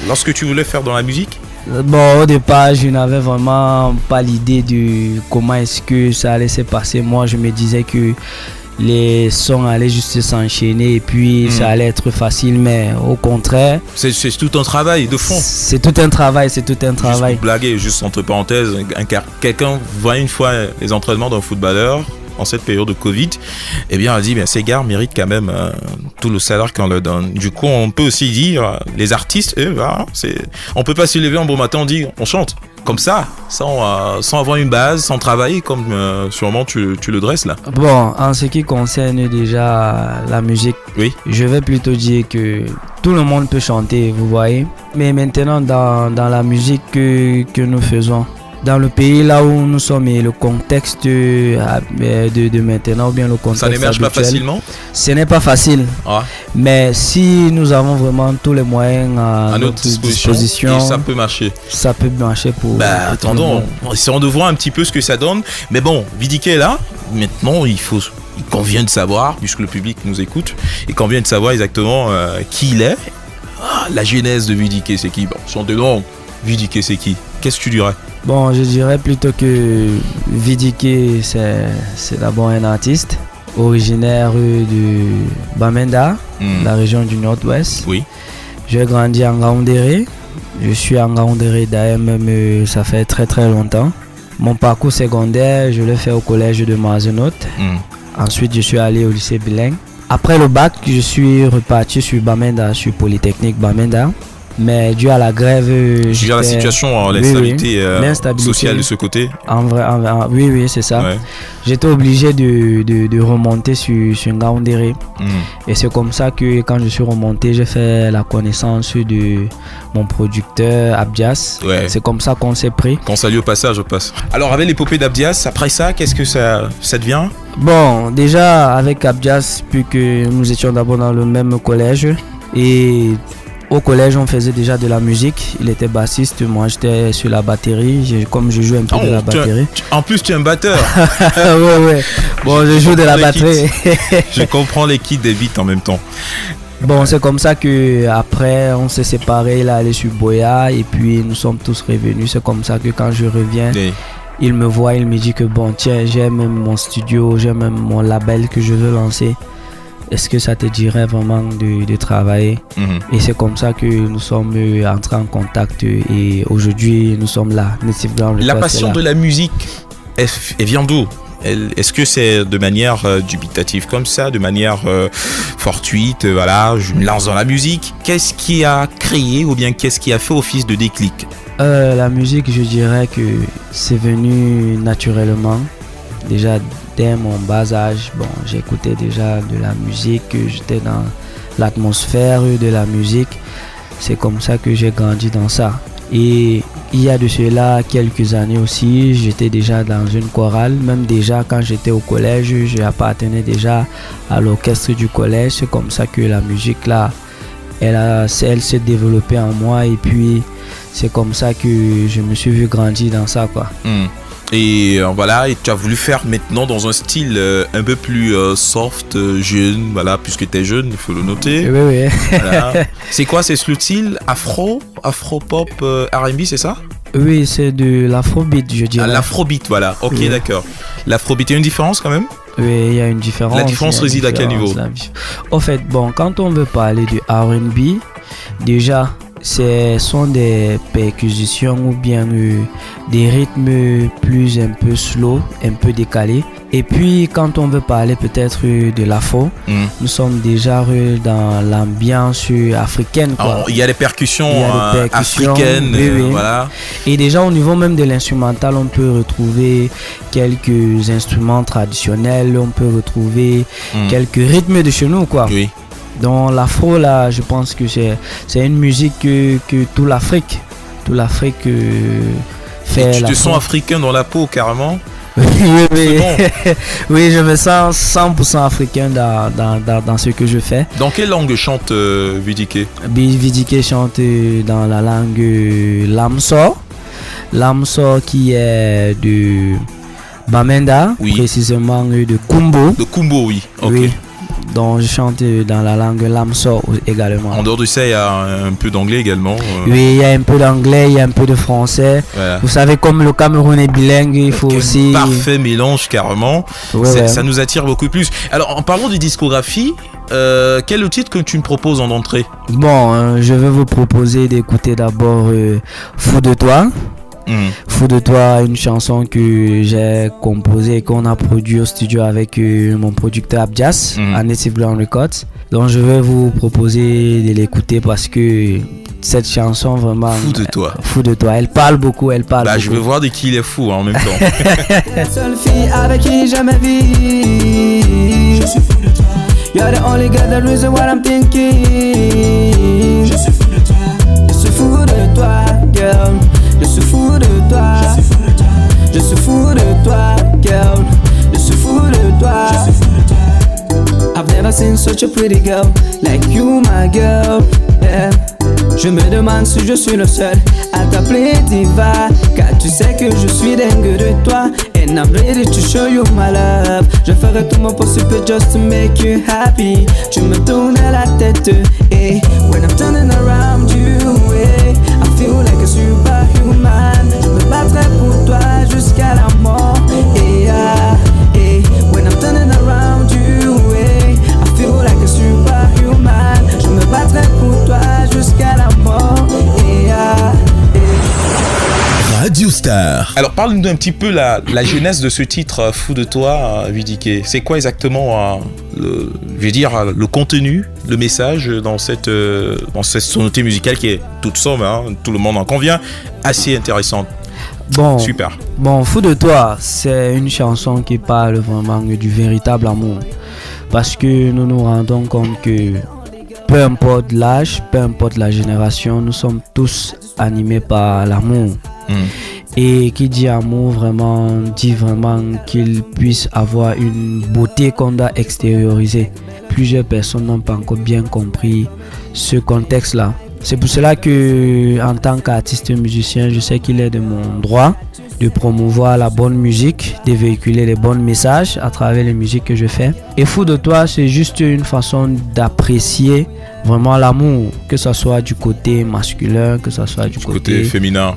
Speaker 3: lorsque tu voulais faire dans la musique?
Speaker 18: Bon, au départ, je n'avais vraiment pas l'idée de comment est-ce que ça allait se passer. Moi, je me disais que les sons allaient juste s'enchaîner et puis ça allait être facile, mais au contraire.
Speaker 3: C'est tout un travail de fond.
Speaker 18: C'est tout un travail.
Speaker 3: Juste pour blaguer, juste entre parenthèses, quelqu'un voit une fois les entraînements d'un footballeur en cette période de Covid, eh bien, on dit, ces gars méritent quand même tout le salaire qu'on leur donne. Du coup, on peut aussi dire, les artistes, on peut pas se lever un bon matin, on dit, on chante. Comme ça, sans avoir une base, sans travailler, comme sûrement tu le dresses là.
Speaker 18: Bon, en ce qui concerne déjà la musique, je vais plutôt dire que tout le monde peut chanter, vous voyez. Mais maintenant, dans la musique que nous faisons, dans le pays là où nous sommes et le contexte de maintenant, ou bien le contexte
Speaker 3: ça n'émerge
Speaker 18: habituel,
Speaker 3: pas facilement.
Speaker 18: Ce n'est pas facile. Mais si nous avons vraiment tous les moyens à notre disposition,
Speaker 3: et ça peut marcher.
Speaker 18: Ça peut marcher pour.
Speaker 3: Attendons, essayons de voir un petit peu ce que ça donne. Mais bon, VDK est là. Maintenant, il convient de savoir, puisque le public nous écoute, il convient de savoir exactement qui il est. La genèse de VDK, c'est qui? Bon, son nom, VDK, c'est qui? Qu'est-ce que tu dirais?
Speaker 18: Bon, je dirais plutôt que VDK, c'est d'abord un artiste originaire de Bamenda, la région du Nord-Ouest.
Speaker 3: Oui.
Speaker 18: J'ai grandi en Ngaoundéré. Je suis en Ngaoundéré d'ailleurs, même ça fait très très longtemps. Mon parcours secondaire, je l'ai fait au collège de Mazenote. Ensuite, je suis allé au lycée bilingue. Après le bac, je suis reparti sur Bamenda, sur Polytechnique Bamenda. Mais dû à la grève,
Speaker 3: dû à la situation, l'instabilité sociale de ce côté.
Speaker 18: Oui, c'est ça. Ouais. J'étais obligé de remonter sur Ngaoundéré. Et c'est comme ça que quand je suis remonté, j'ai fait la connaissance de mon producteur Abdias. Ouais. C'est comme ça qu'on s'est pris.
Speaker 3: Qu'on salue au passage, je passe. Alors avec l'épopée d'Abdias, après ça, qu'est-ce que ça devient?
Speaker 18: Bon, déjà avec Abdias, puisque nous étions d'abord dans le même collège et au collège, on faisait déjà de la musique. Il était bassiste, moi j'étais sur la batterie. Comme je joue un peu de la batterie.
Speaker 3: En plus, tu es un batteur.
Speaker 18: ouais. Bon, je joue de la batterie.
Speaker 3: Je comprends les kits des beats en même temps.
Speaker 18: Bon, c'est comme ça que après on s'est séparés. Il est allé sur Boya et puis nous sommes tous revenus. C'est comme ça que quand je reviens, il me voit, il me dit que bon, tiens, j'ai même mon studio, j'ai même mon label que je veux lancer. Est-ce que ça te dirait vraiment de travailler? Et c'est comme ça que nous sommes entrés en contact et aujourd'hui nous sommes là. Native Ground Records.
Speaker 3: La passion de la musique, elle vient d'où? Est-ce que c'est de manière dubitative comme ça, de manière fortuite, voilà, je me lance dans la musique? Qu'est-ce qui a créé ou bien qu'est-ce qui a fait office de déclic?
Speaker 18: La musique, je dirais que c'est venu naturellement. Déjà dès mon bas âge, bon, j'écoutais déjà de la musique, j'étais dans l'atmosphère de la musique. C'est comme ça que j'ai grandi dans ça. Et il y a de cela quelques années aussi, j'étais déjà dans une chorale. Même déjà quand j'étais au collège, j'appartenais déjà à l'orchestre du collège. C'est comme ça que la musique là, elle s'est développée en moi. Et puis c'est comme ça que je me suis vu grandir dans ça, quoi.
Speaker 3: Et voilà, et tu as voulu faire maintenant dans un style un peu plus soft, jeune, voilà, puisque tu es jeune, il faut le noter.
Speaker 18: Oui.
Speaker 3: Voilà. C'est quoi, c'est ce style afro-pop, R&B, c'est ça?
Speaker 18: Oui, c'est de l'afrobeat, je dirais.
Speaker 3: L'afrobeat, voilà, ok, oui. D'accord. L'afrobeat, il y a une différence quand même?
Speaker 18: Oui, il y a une différence.
Speaker 3: La différence réside à quel niveau?
Speaker 18: Au fait, bon, quand on veut parler du R&B, déjà, ce sont des percussions ou bien des rythmes plus un peu slow, un peu décalés. Et puis quand on veut parler peut-être de l'afro, nous sommes déjà dans l'ambiance africaine, quoi.
Speaker 3: Alors, il y a les percussions, africaines,
Speaker 18: oui.
Speaker 3: voilà.
Speaker 18: Et déjà au niveau même de l'instrumental, on peut retrouver quelques instruments traditionnels, on peut retrouver quelques rythmes de chez nous, quoi.
Speaker 3: Oui.
Speaker 18: Donc l'afro là, je pense que c'est une musique que toute l'Afrique fait.
Speaker 3: Et tu te sens africain dans la peau carrément?
Speaker 18: Oui.
Speaker 3: Bon.
Speaker 18: Oui, je me sens 100% africain dans ce que je fais.
Speaker 3: Dans quelle langue chante Vidike?
Speaker 18: Vidike chante dans la langue Lamso qui est de Bamenda, précisément de Kumbo.
Speaker 3: De Kumbo, oui. Ok.
Speaker 18: Oui. Donc je chante dans la langue Lamso également.
Speaker 3: En dehors de ça, il y a un peu d'anglais également.
Speaker 18: Oui, il y a un peu d'anglais, il y a un peu de français. Voilà. Vous savez, comme le Cameroun est bilingue, il faut aussi...
Speaker 3: Parfait mélange carrément. Ouais. Ça nous attire beaucoup plus. Alors, en parlant de discographie, quel est le titre que tu me proposes en entrée?
Speaker 18: Bon, je vais vous proposer d'écouter d'abord Fou de toi. Fou de toi, une chanson que j'ai composée et qu'on a produit au studio avec mon producteur Abjas à Native Ground Records. Donc je vais vous proposer de l'écouter parce que cette chanson vraiment... Fou de toi, elle parle beaucoup, beaucoup.
Speaker 3: Je veux voir de qui il est fou en même temps.
Speaker 9: La seule fille avec qui j'ai ma vie. Je suis fou de toi. You're the only girl, the reason what I'm thinking. Je suis fou de toi. Je suis fou de toi, girl. Je suis fou de toi. Je suis fou de toi, girl. Je suis fou de toi. I've never seen such a pretty girl like you, my girl. Yeah. Je me demande si je suis le seul à t'appeler diva, car tu sais que je suis dingue de toi. And I'm ready to show you my love. Je ferai tout mon possible just to make you happy. Tu me tournes la tête, eh. When I'm turning around you, eh. I feel like a superhuman. Je me battrai pour toi jusqu'à la mort, eh, eh. When I'm turning around you, eh. I feel like a superhuman. Je me battrai pour toi jusqu'à la mort, eh,
Speaker 1: Radio Star.
Speaker 3: Alors parle-nous un petit peu la jeunesse de ce titre Fou de toi, Vidike. C'est quoi exactement le contenu, le message dans cette sonorité musicale qui est toute somme, tout le monde en convient, assez intéressante.
Speaker 18: Bon,
Speaker 3: super.
Speaker 18: Bon, Fou de toi, c'est une chanson qui parle vraiment du véritable amour. Parce que nous nous rendons compte que peu importe l'âge, peu importe la génération, nous sommes tous animés par l'amour. Et qui dit amour vraiment dit vraiment qu'il puisse avoir une beauté qu'on doit extérioriser. Plusieurs personnes n'ont pas encore bien compris ce contexte-là. C'est pour cela que, en tant qu'artiste musicien, je sais qu'il est de mon droit de promouvoir la bonne musique, de véhiculer les bons messages à travers les musiques que je fais. Et Fou de toi, c'est juste une façon d'apprécier vraiment l'amour, que ce soit du côté masculin, que ce soit du côté
Speaker 3: féminin.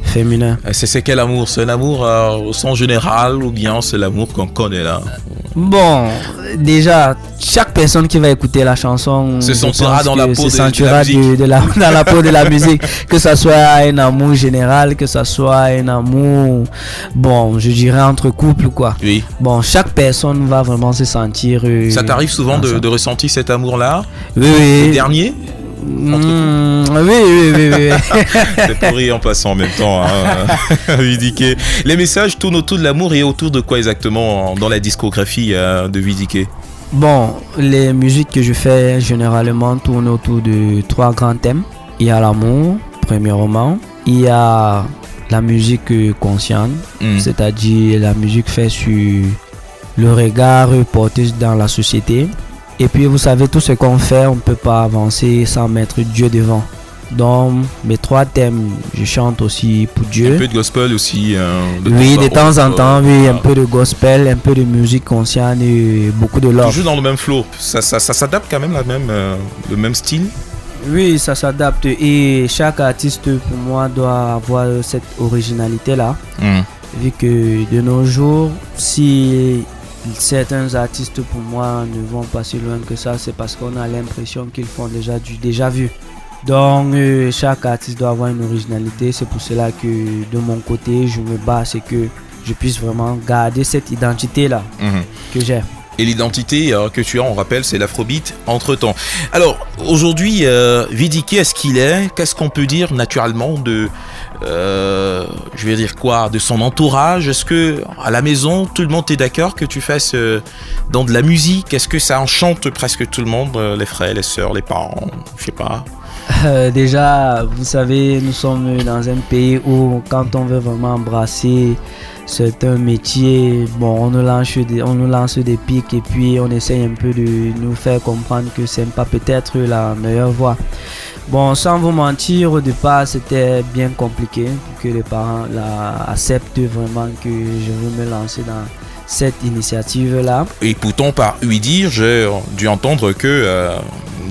Speaker 3: C'est quel amour? C'est un amour au sens général ou bien c'est l'amour qu'on connaît là?
Speaker 18: Bon, déjà, chaque personne qui va écouter la chanson
Speaker 3: se sentira dans la peau
Speaker 18: dans la peau de la musique, que ce soit un amour général, que ce soit un amour, bon, je dirais entre couples, quoi.
Speaker 3: Oui.
Speaker 18: Bon, chaque personne va vraiment se sentir...
Speaker 3: Ça t'arrive souvent de ressentir cet amour-là?
Speaker 18: Oui.
Speaker 3: Le dernier?
Speaker 18: Oui.
Speaker 3: C'est pour rire en passant en même temps, Vidike. Les messages tournent autour de l'amour et autour de quoi exactement dans la discographie de Vidike?
Speaker 18: Bon, les musiques que je fais généralement tournent autour de 3 grands thèmes. Il y a l'amour, premièrement. Il y a la musique consciente, c'est-à-dire la musique faite sur le regard porté dans la société. Et puis vous savez, tout ce qu'on fait, on ne peut pas avancer sans mettre Dieu devant. Donc mes 3 thèmes, je chante aussi pour Dieu.
Speaker 3: Un peu de gospel aussi.
Speaker 18: Oui, de temps en temps, oui, un peu de gospel, un peu de musique consciente et beaucoup de love.
Speaker 3: Toujours dans le même flow. Ça s'adapte quand même le même style.
Speaker 18: Oui, ça s'adapte et chaque artiste pour moi doit avoir cette originalité-là. Vu que de nos jours, si certains artistes pour moi ne vont pas si loin que ça, c'est parce qu'on a l'impression qu'ils font déjà du déjà vu. Donc chaque artiste doit avoir une originalité. C'est pour cela que de mon côté, je me bats, c'est que je puisse vraiment garder cette identité-là que j'ai.
Speaker 3: Et l'identité que tu as, on rappelle, c'est l'afrobeat entre-temps. Alors, aujourd'hui, Vidike, est-ce qu'il est? Qu'est-ce qu'on peut dire naturellement de... je vais dire quoi? De son entourage? Est-ce que à la maison, tout le monde est d'accord que tu fasses dans de la musique? Est-ce que ça enchante presque tout le monde? Les frères, les sœurs, les parents? Je sais pas.
Speaker 18: Déjà, vous savez, nous sommes dans un pays où quand on veut vraiment embrasser certains métiers, bon, on nous lance des pics et puis on essaye un peu de nous faire comprendre que c'est pas peut-être la meilleure voie. Bon, sans vous mentir, au départ, c'était bien compliqué pour que les parents acceptent vraiment que je veux me lancer dans cette initiative-là.
Speaker 3: Et pourtant, par lui dire, j'ai dû entendre que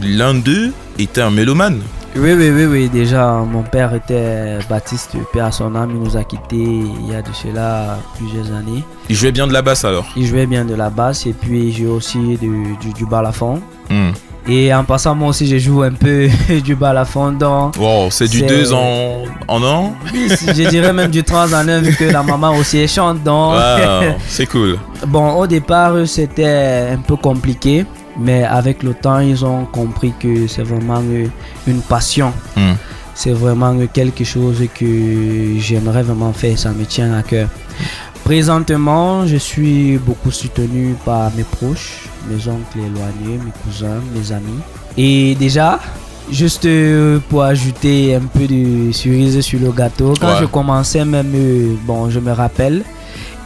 Speaker 3: l'un d'eux était un mélomane.
Speaker 18: Oui. Déjà, mon père était Baptiste, paix à son âme. Il nous a quittés il y a de cela plusieurs années.
Speaker 3: Il jouait bien de la basse alors? Il
Speaker 18: jouait bien de la basse et puis il joue aussi du balafon. Et en passant, moi aussi, je joue un peu du balafon. Donc,
Speaker 3: wow, c'est du 2 en 1?
Speaker 18: Oui, je dirais même du 3 en 1 vu que la maman aussi chante. Donc,
Speaker 3: wow, c'est cool.
Speaker 18: Bon, au départ, c'était un peu compliqué. Mais avec le temps, ils ont compris que c'est vraiment une passion. C'est vraiment quelque chose que j'aimerais vraiment faire. Ça me tient à cœur. Présentement, je suis beaucoup soutenu par mes proches, mes oncles éloignés, mes cousins, mes amis. Et déjà, juste pour ajouter un peu de cerise sur le gâteau, quand je commençais même, je me rappelle,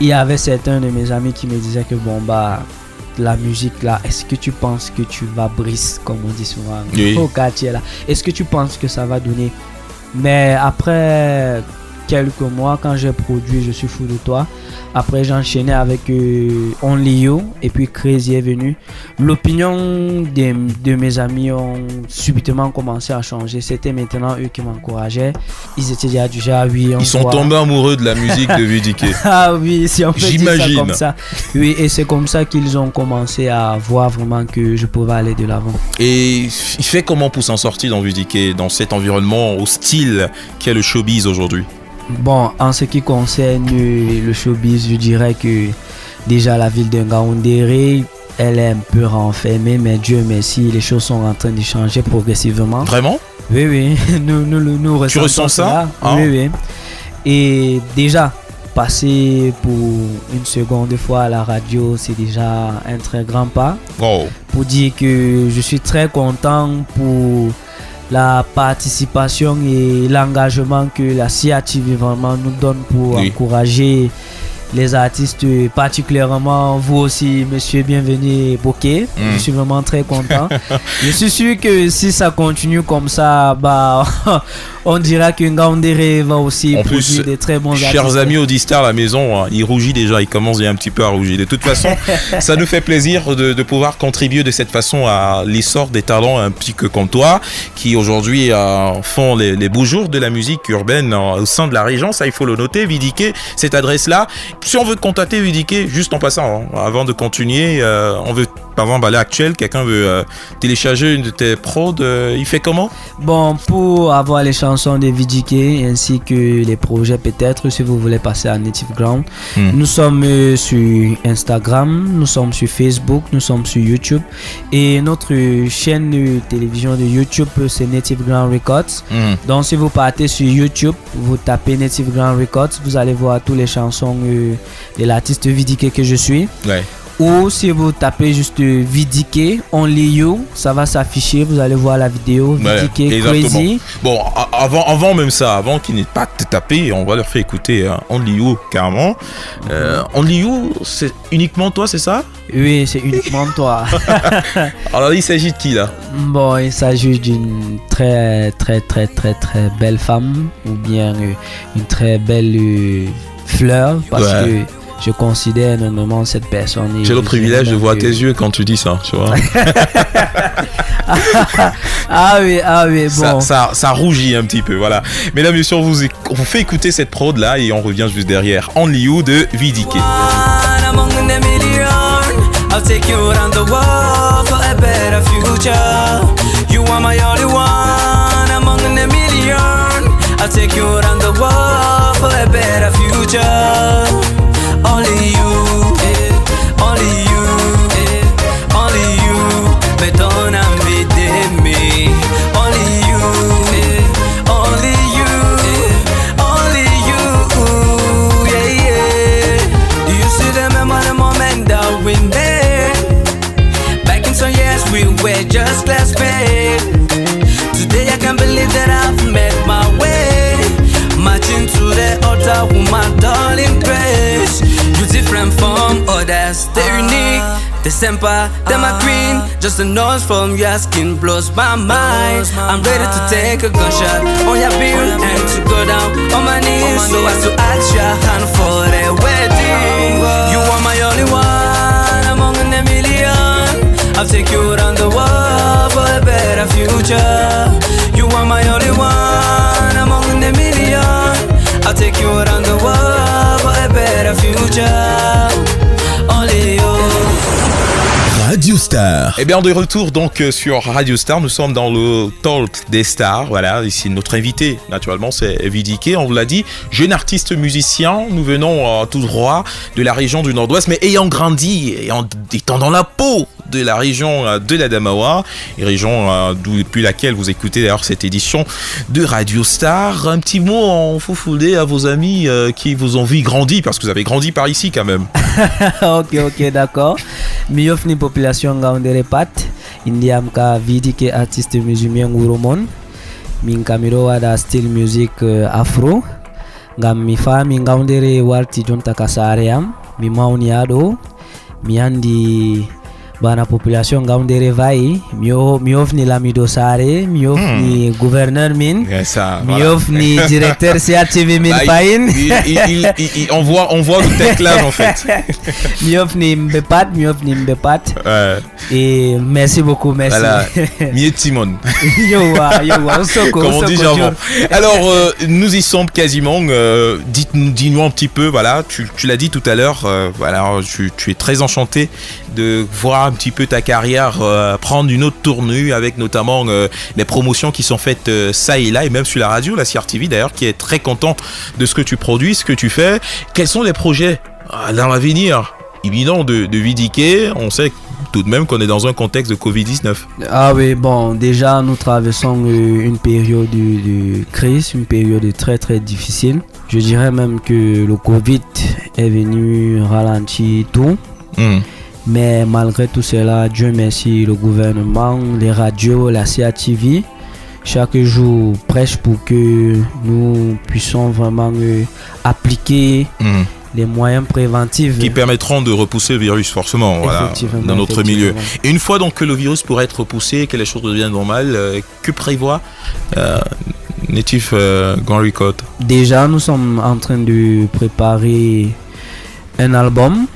Speaker 18: il y avait certains de mes amis qui me disaient que la musique là, est-ce que tu penses que tu vas briser, comme on dit souvent au quartier là? Est-ce que tu penses que ça va donner? Mais après quelques mois, quand j'ai produit Je suis fou de toi, après j'ai enchaîné avec Only You et puis Crazy est venu. L'opinion de mes amis ont subitement commencé à changer. C'était maintenant eux qui m'encourageaient. Ils étaient déjà du genre
Speaker 3: ils sont tombés amoureux de la musique de Vidike.
Speaker 18: Ah oui, si on peut dire ça comme ça. Oui, et c'est comme ça qu'ils ont commencé à voir vraiment que je pouvais aller de l'avant.
Speaker 3: Et il fait comment pour s'en sortir dans Vidike, dans cet environnement hostile qu'est le showbiz aujourd'hui?
Speaker 18: Bon, en ce qui concerne le showbiz, je dirais que déjà la ville de Ngaoundéré, elle est un peu renfermée, mais Dieu merci, les choses sont en train de changer progressivement.
Speaker 3: Vraiment?
Speaker 18: Oui, nous ressentons.
Speaker 3: Tu ressens ça?
Speaker 18: Oui. Et déjà, passer pour une seconde fois à la radio, c'est déjà un très grand pas.
Speaker 3: Oh.
Speaker 18: Pour dire que je suis très content pour la participation et l'engagement que la CIATV vraiment nous donne pour encourager les artistes, particulièrement vous aussi, monsieur Bienvenu Bokeh. Je suis vraiment très content. Je suis sûr que si ça continue comme ça, on dira que Ngaoundéré va aussi produire des très bons artistes.
Speaker 3: Chers amis auditeurs à la maison, il rougit déjà, il commence un petit peu à rougir. De toute façon, ça nous fait plaisir de pouvoir contribuer de cette façon à l'essor des talents un petit peu comme toi, qui aujourd'hui font les beaux jours de la musique urbaine au sein de la région. Ça, il faut le noter. Vidike, cette adresse-là. Si on veut te contacter Vidike, juste en passant, avant de continuer, on veut, par exemple, à l'heure actuelle, quelqu'un veut télécharger une de tes prods, il fait comment?
Speaker 18: Bon, pour avoir les chansons de Vidike ainsi que les projets, peut-être, si vous voulez passer à Native Ground, nous sommes sur Instagram, nous sommes sur Facebook, nous sommes sur YouTube et notre chaîne de télévision de YouTube, c'est Native Ground Records. Donc, si vous partez sur YouTube, vous tapez Native Ground Records, vous allez voir toutes les chansons de l'artiste Vidike que je suis. Ou si vous tapez juste Vidike Only You, ça va s'afficher, vous allez voir la vidéo Vidike Crazy.
Speaker 3: Bon, avant même ça, avant qu'ils n'aient pas tapé, on va leur faire écouter Only You carrément. Only You, c'est uniquement toi, c'est ça?
Speaker 18: Oui, c'est uniquement toi.
Speaker 3: Alors il s'agit de qui là?
Speaker 18: Bon, il s'agit d'une très belle femme ou bien une très belle fleur parce que je considère énormément cette personne.
Speaker 3: J'ai le privilège de voir tes yeux quand tu dis ça, tu vois.
Speaker 18: Ah oui, bon.
Speaker 3: Ça rougit un petit peu, voilà. Mesdames et messieurs, on vous fait écouter cette prod là et on revient juste derrière. Only You de Vidike.
Speaker 10: I'll take you around the world for a better future. You are my only one.
Speaker 14: among a million. I'll take you around the world for a better future. Only you, only you, only you. Mais don't envie me. Only you, only you, only you. Yeah, yeah. Do you still remember the moment that we met? Back in some years we were just classmates. Today I can't believe that I've met my way. Marching to the altar with my darling grace. You different from others, they're unique. The semper, they're my queen. Just a nose from your skin blows my mind. I'm ready to take a gunshot on your bill and to go down on my knees so as to ask your hand for the wedding. You are my only one among a million. I'll take you around the world for a better future. You are my only one among a million. I'll take you around the world for a better future. Only you.
Speaker 1: Radio Star.
Speaker 3: Eh bien, on est de retour donc sur Radio Star. Nous sommes dans le Talk des Stars. Voilà, ici notre invité, naturellement, c'est VDK. On vous l'a dit, jeune artiste musicien. Nous venons tout droit de la région du Nord-Ouest, mais ayant grandi et étant dans la peau de la région de l'Adamawa, région depuis laquelle vous écoutez d'ailleurs cette édition de Radio Star. Un petit mot en foufoudé à vos amis qui vous ont vu grandir, parce que vous avez grandi par ici quand même.
Speaker 18: Ok, d'accord. Miofni population gaundere pat indiam ka VDK artiste musulman ngurumon min kamiro wada style music afro ngam mi fami gaundere warti jonta kasaream mi mauni ado mi andi bana population gaundere vai mi ofni lamido sare mi ofni gouverneur min mi ofni directeur CATV min fain
Speaker 3: on voit le déclage en fait.
Speaker 18: mi ofni mbepat et merci beaucoup, merci.
Speaker 3: Voilà, Miet Timon.
Speaker 18: Yowa, Soko.
Speaker 3: Comme on dit, Javon. Alors, nous y sommes quasiment. Dis-nous un petit peu, voilà, tu l'as dit tout à l'heure, voilà, tu es très enchanté de voir un petit peu ta carrière prendre une autre tournure avec notamment les promotions qui sont faites ça et là, et même sur la radio, la CRTV d'ailleurs, qui est très content de ce que tu produis, ce que tu fais. Quels sont les projets dans l'avenir imminent de VDK? On sait tout de même qu'on est dans un contexte de Covid-19.
Speaker 18: Ah oui, bon, déjà nous traversons une période de crise, une période très très difficile. Je dirais même que le Covid est venu ralentir tout. Mais malgré tout cela, Dieu merci, le gouvernement, les radios, la CATV, chaque jour prêche pour que nous puissions vraiment appliquer les moyens préventifs
Speaker 3: qui permettront de repousser le virus forcément, voilà, dans notre milieu. Et une fois donc que le virus pourrait être repoussé, que les choses deviennent normales, que prévoit Native Grand Record?
Speaker 18: Déjà, nous sommes en train de préparer un album.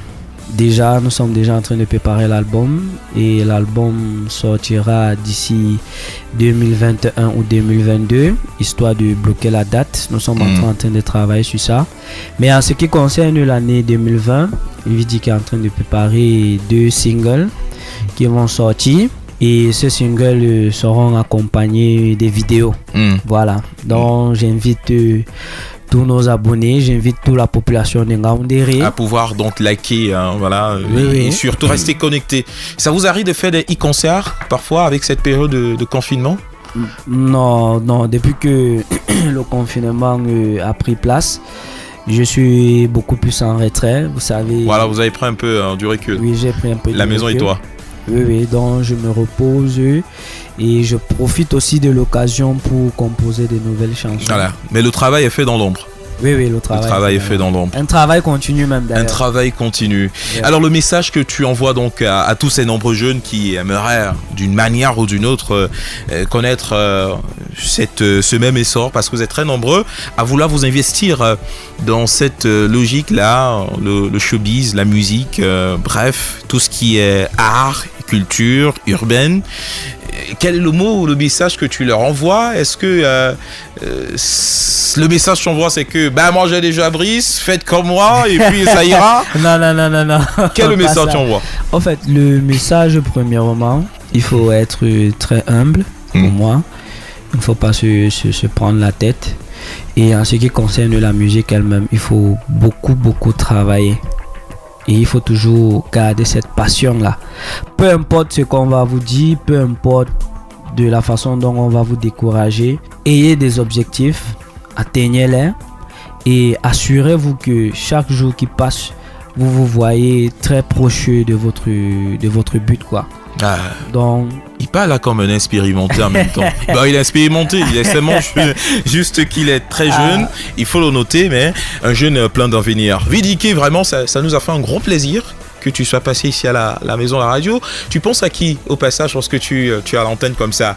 Speaker 18: Nous sommes déjà en train de préparer l'album et l'album sortira d'ici 2021 ou 2022, histoire de bloquer la date. Nous sommes en train de travailler sur ça. Mais en ce qui concerne l'année 2020, VDK est en train de préparer 2 singles qui vont sortir. Et ces singles seront accompagnés des vidéos. Voilà. Donc j'invite tous nos abonnés, j'invite toute la population de Ngaoundéré
Speaker 3: à pouvoir donc liker, voilà,
Speaker 18: oui.
Speaker 3: Et surtout rester connecté. Ça vous arrive de faire des e-concerts parfois avec cette période de confinement?
Speaker 18: Non, depuis que le confinement a pris place, je suis beaucoup plus en retrait, vous savez.
Speaker 3: Voilà, vous avez pris un peu du recul.
Speaker 18: Oui, j'ai pris un peu
Speaker 3: la maison
Speaker 18: recul.
Speaker 3: Et toi?
Speaker 18: Oui, donc je me repose et je profite aussi de l'occasion pour composer de nouvelles chansons.
Speaker 3: Voilà, mais le travail est fait dans l'ombre.
Speaker 18: Oui, le travail
Speaker 3: est fait dans l'ombre.
Speaker 18: Un travail continu même d'ailleurs.
Speaker 3: Un travail continu. Yeah. Alors le message que tu envoies donc à tous ces nombreux jeunes qui aimeraient d'une manière ou d'une autre connaître ce même essor, parce que vous êtes très nombreux à vouloir vous investir dans cette logique-là, le showbiz, la musique, bref, tout ce qui est art, culture, urbaine. Quel est le mot ou le message que tu leur envoies? Est-ce que le message que tu envoies, c'est que moi j'ai déjà Brice, faites comme moi et puis ça ira?
Speaker 18: Non.
Speaker 3: Quel est le message que tu envoies?
Speaker 18: En fait, le message, premièrement, il faut être très humble pour moi. Il ne faut pas se prendre la tête. Et en ce qui concerne la musique elle-même, il faut beaucoup travailler. Et il faut toujours garder cette passion-là. Peu importe ce qu'on va vous dire, peu importe de la façon dont on va vous décourager, ayez des objectifs, atteignez-les et assurez-vous que chaque jour qui passe, vous vous voyez très proche de votre but, quoi.
Speaker 3: Ah,
Speaker 18: donc,
Speaker 3: il parle là comme un expérimenté en même temps. Bah, il est expérimenté, il est seulement juste qu'il est très jeune, il faut le noter, mais un jeune plein d'avenir. Vidike, vraiment, ça nous a fait un gros plaisir que tu sois passé ici à la maison de la radio. Tu penses à qui au passage lorsque tu as l'antenne comme ça?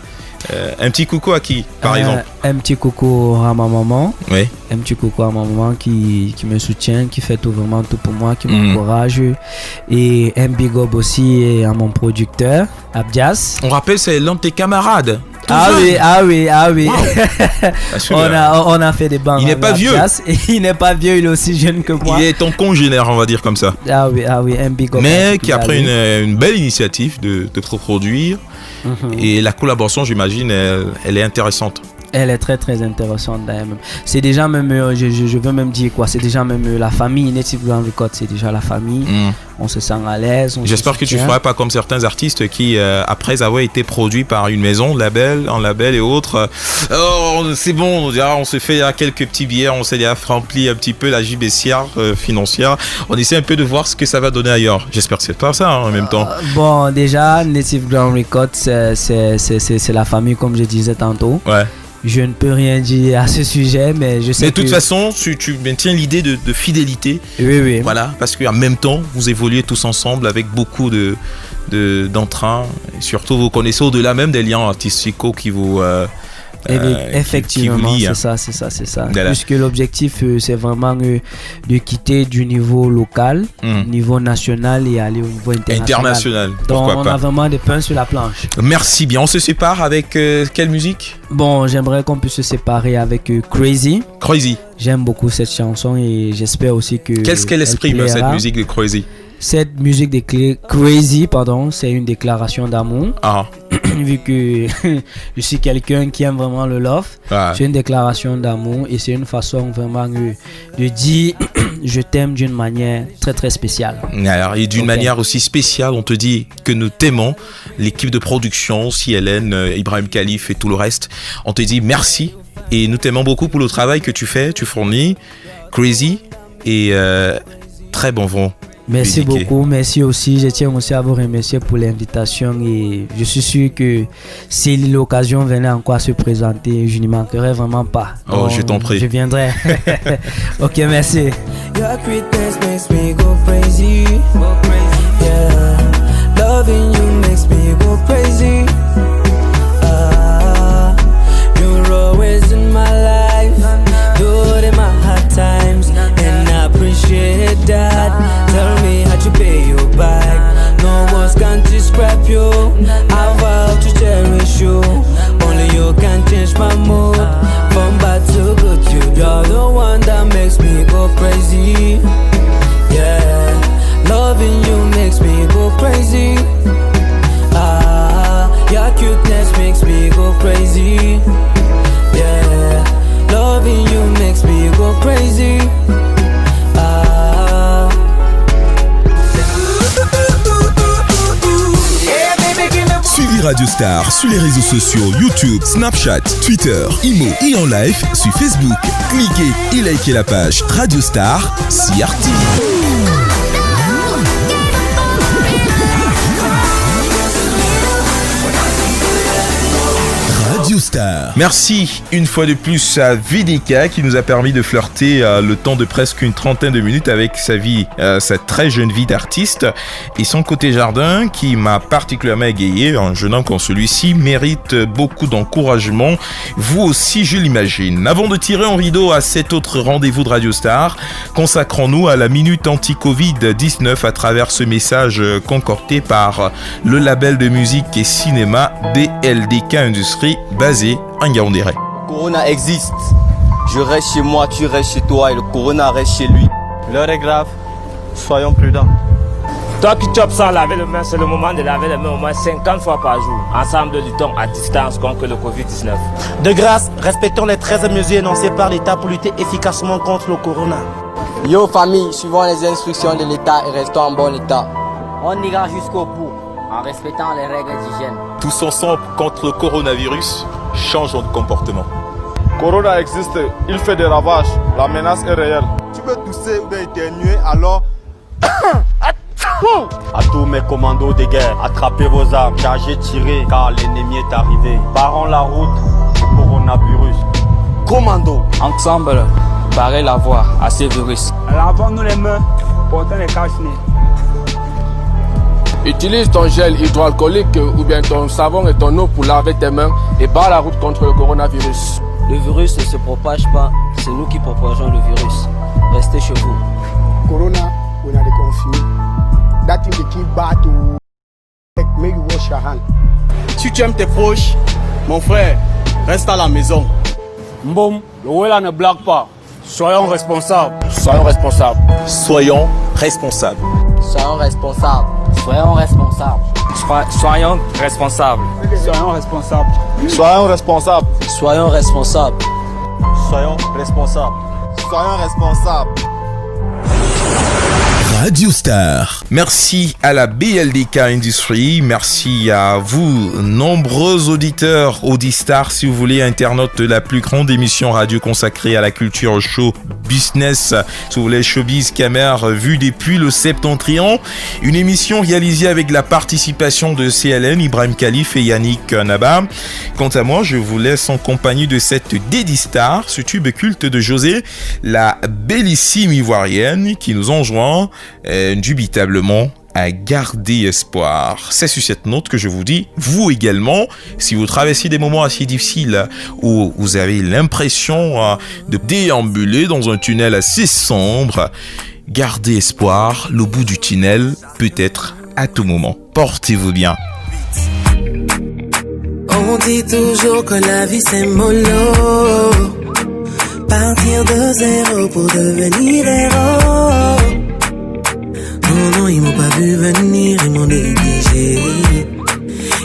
Speaker 3: Un petit coucou à qui, par exemple?
Speaker 18: Un petit coucou à ma maman.
Speaker 3: Oui.
Speaker 18: Un petit coucou à ma maman qui me soutient, qui fait vraiment tout pour moi, qui m'encourage. Et un big up aussi à mon producteur, Abdias.
Speaker 3: On rappelle, c'est l'un de tes camarades.
Speaker 18: Ah oui.
Speaker 3: Wow.
Speaker 18: on a fait des bancs.
Speaker 3: Il n'est pas vieux.
Speaker 18: Et il n'est pas vieux, il est aussi jeune que moi.
Speaker 3: Il est ton congénère, on va dire comme ça.
Speaker 18: Ah oui, un big up.
Speaker 3: Mais qui a pris une belle initiative de produire. Et la collaboration, j'imagine, elle est intéressante.
Speaker 18: Elle est très très intéressante d'ailleurs. C'est déjà même, je veux même dire quoi, c'est déjà même la famille. Native Ground Records, c'est déjà la famille. On se sent à l'aise.
Speaker 3: J'espère que tu ne feras pas comme certains artistes qui, après avoir été produits par une maison, label et autres, c'est bon, on se fait quelques petits billets, on s'est déjà rempli un petit peu la jubessière financière. On essaie un peu de voir ce que ça va donner ailleurs. J'espère que c'est pas ça en même temps.
Speaker 18: Bon, déjà, Native Ground Records, c'est la famille, comme je disais tantôt.
Speaker 3: Ouais.
Speaker 18: Je ne peux rien dire à ce sujet, mais je sais que...
Speaker 3: Mais de toute façon, tu maintiens l'idée de fidélité.
Speaker 18: Oui.
Speaker 3: Voilà, parce qu'en même temps, vous évoluez tous ensemble avec beaucoup d'entrain. Et surtout, vous connaissez au-delà même des liens artistiques qui vous...
Speaker 18: effectivement,
Speaker 3: qui vous
Speaker 18: c'est ça.
Speaker 3: Voilà.
Speaker 18: Puisque l'objectif, c'est vraiment de quitter du niveau local, niveau national et aller au niveau international. Donc, on a vraiment des pains sur la planche.
Speaker 3: Merci bien. On se sépare avec quelle musique?
Speaker 18: Bon, j'aimerais qu'on puisse se séparer avec Crazy.
Speaker 3: Crazy.
Speaker 18: J'aime beaucoup cette chanson et j'espère aussi que...
Speaker 3: Qu'est-ce qu'elle exprime, cette musique de Crazy?
Speaker 18: Cette musique de Crazy, c'est une déclaration d'amour. Vu que je suis quelqu'un qui aime vraiment le love, c'est une déclaration d'amour et c'est une façon vraiment de dire je t'aime d'une manière très très spéciale.
Speaker 3: Alors, et d'une manière aussi spéciale, on te dit que nous t'aimons, l'équipe de production, CLN, Ibrahim Khalif et tout le reste. On te dit merci et nous t'aimons beaucoup pour le travail que tu fais, tu fournis. Crazy et très bon vent.
Speaker 18: Merci beaucoup, merci aussi. Je tiens aussi à vous remercier pour l'invitation et je suis sûr que si l'occasion venait encore à se présenter, je n'y manquerai vraiment pas.
Speaker 3: Donc, je t'en prie.
Speaker 18: Je viendrai. Ok, merci.
Speaker 9: Your greatness makes me go crazy. Yeah, loving you makes me go crazy. You're always in my life, good in my hard times, and I appreciate that. Tell me how to pay you back. No words can describe you. I vow to cherish you. Only you can change my mood from bad to good. You're the one that makes me go crazy. Yeah, loving you makes me go crazy. Your cuteness makes me go crazy. Yeah, loving you makes me go crazy.
Speaker 1: Suivez Radio Star sur les réseaux sociaux YouTube, Snapchat, Twitter, Imo et en live sur Facebook. Cliquez et likez la page Radio Star CRT. Radio Star.
Speaker 3: Merci une fois de plus à VDK qui nous a permis de flirter le temps de presque une trentaine de minutes avec sa vie, sa très jeune vie d'artiste et son côté jardin qui m'a particulièrement égayé. Un jeune homme comme celui-ci mérite beaucoup d'encouragement. Vous aussi, je l'imagine. Avant de tirer en rideau à cet autre rendez-vous de Radio Star, consacrons-nous à la minute anti-Covid-19 à travers ce message concocté par le label de musique et cinéma DLDK Industries basé en Yaoundé.
Speaker 19: Corona existe. Je reste chez moi, tu restes chez toi et le corona reste chez lui. L'heure est grave. Soyons prudents.
Speaker 20: Toi qui chopes sans laver les mains, c'est le moment de laver les mains au moins 50 fois par jour. Ensemble, luttons à distance contre le Covid-19.
Speaker 21: De grâce, respectons les 13 mesures énoncées par l'État pour lutter efficacement contre le corona.
Speaker 19: Yo famille, suivons les instructions de l'État et restons en bon état. On ira jusqu'au bout en respectant les règles d'hygiène.
Speaker 22: Tous ensemble contre le coronavirus, changeons de comportement.
Speaker 6: Corona existe, il fait des ravages, la menace est réelle.
Speaker 23: Tu peux tousser ou éternuer, alors...
Speaker 24: À tous mes commandos de guerre, attrapez vos armes, chargez, tirez, car l'ennemi est arrivé. Barrons la route au coronavirus.
Speaker 21: Commando,
Speaker 25: ensemble, barrez la voie à ces virus.
Speaker 20: Lavons-nous les mains, portons les cache-nez.
Speaker 26: Utilise ton gel hydroalcoolique ou bien ton savon et ton eau pour laver tes mains et barre la route contre le coronavirus.
Speaker 27: Le virus ne se propage pas, c'est nous qui propageons le virus. Restez chez vous.
Speaker 28: Corona, we are confused. That is the key battle. Make you wash your hands.
Speaker 21: Si tu aimes tes proches, mon frère, reste à la maison.
Speaker 20: Mbom, le Wella ne blague pas. Soyons responsables.
Speaker 22: Soyons responsables. Soyons responsables.
Speaker 19: Soyons responsables.
Speaker 27: Soyons responsables.
Speaker 25: Soyons responsables.
Speaker 20: Soyons responsables.
Speaker 6: Soyons responsables.
Speaker 27: Soyons responsables.
Speaker 24: Soyons responsables.
Speaker 23: Soyons responsables.
Speaker 1: Radio Star.
Speaker 3: Merci à la BLDK Industrie, merci à vous, nombreux auditeurs Audistar, si vous voulez, internautes de la plus grande émission radio consacrée à la culture show business, si vous voulez, showbiz caméra vue depuis le Septentrion, une émission réalisée avec la participation de CLN, Ibrahim Khalif et Yannick Naba. Quant à moi, je vous laisse en compagnie de cette Dédistar, ce tube culte de José, la bellissime ivoirienne qui nous enjoint indubitablement à garder espoir. C'est sur cette note que je vous dis, vous également, si vous traversez des moments assez difficiles où vous avez l'impression de déambuler dans un tunnel assez sombre, gardez espoir, le bout du tunnel peut être à tout moment. Portez-vous bien.
Speaker 9: On dit toujours que la vie c'est mollo, partir de zéro pour devenir héros. Non, ils m'ont pas vu venir, ils m'ont négligé.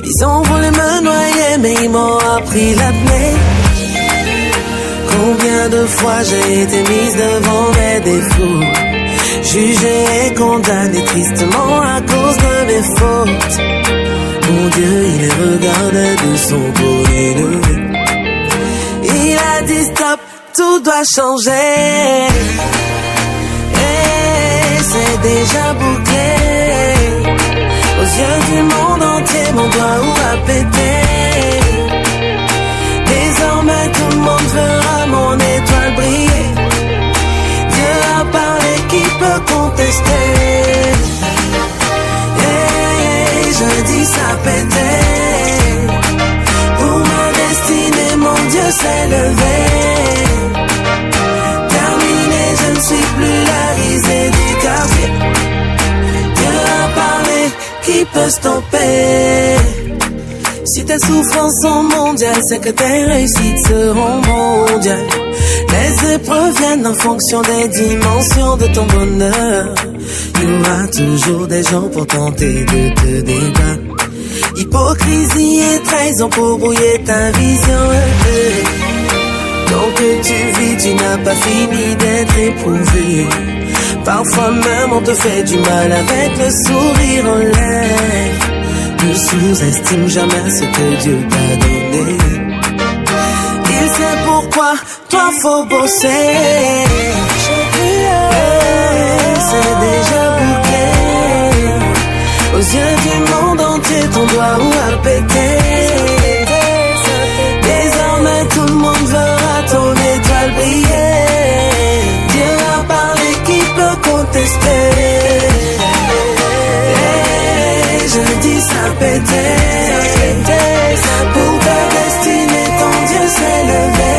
Speaker 9: Ils ont voulu me noyer, mais ils m'ont appris l'apnée. Combien de fois j'ai été mise devant mes défauts, jugée et condamnée tristement à cause de mes fautes. Mon Dieu, il les regardait de son côté. Il a dit stop, tout doit changer. C'est déjà bouclé. Aux yeux du monde entier, mon doigt où a pété. Désormais tout le monde verra mon étoile briller. Dieu a parlé, qui peut contester? Et je dis ça pétait. Pour ma destinée, mon Dieu s'est levé. Terminé, je ne suis plus la risée du quartier. Dieu a parlé, qui peut stopper? Si tes souffrances sont mondiales, c'est que tes réussites seront mondiales. Les épreuves viennent en fonction des dimensions de ton bonheur. Il y aura toujours des gens pour tenter de te débattre. Hypocrisie et trahison pour brouiller ta vision. Donc que tu vis, tu n'as pas fini d'être éprouvé. Parfois même on te fait du mal avec le sourire en lèvres. Ne sous-estime jamais ce que Dieu t'a donné. Il sait pourquoi, toi faut bosser. C'est déjà bouclé. Aux yeux du monde entier, ton doigt où a pété. Désormais tout le monde verra ton étoile briller. Dieu a parlé, qui peut contester? Je dis ça pétait. Pour ta destinée, ton Dieu s'est levé.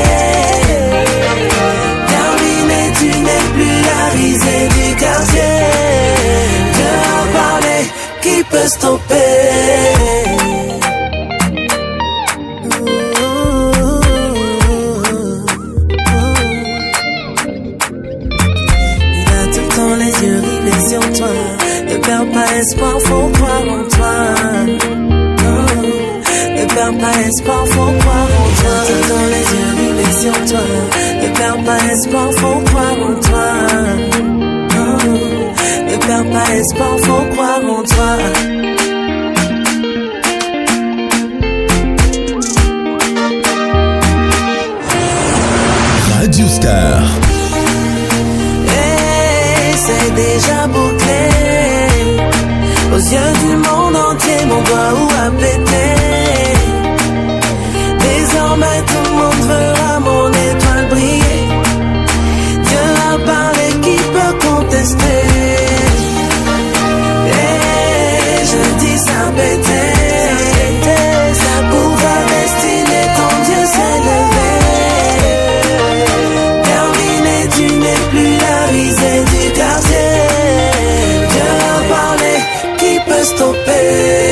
Speaker 9: Terminé, tu n'es plus la risée du quartier. Dieu a parlé, qui peut stopper? Il a tout le temps les yeux rivés sur toi. perds pas espoir, faut croire en toi. Ne perds pas espoir, faut croire en toi. Dans les yeux rivés sur toi. Ne perds pas espoir, faut croire en toi. Ne perds pas espoir, faut croire en toi.
Speaker 1: Radio Star.
Speaker 9: Hey, c'est déjà bouclé. Aux yeux du monde entier, mon doigt où a pété. Désormais tout le monde verra mon étoile briller. Dieu a parlé, qui peut contester? Et je dis ça pété. Pour ta destinée, ton Dieu s'est levé. Terminé, tu n'es plus la risée du quartier. Dieu a parlé, qui peut stopper?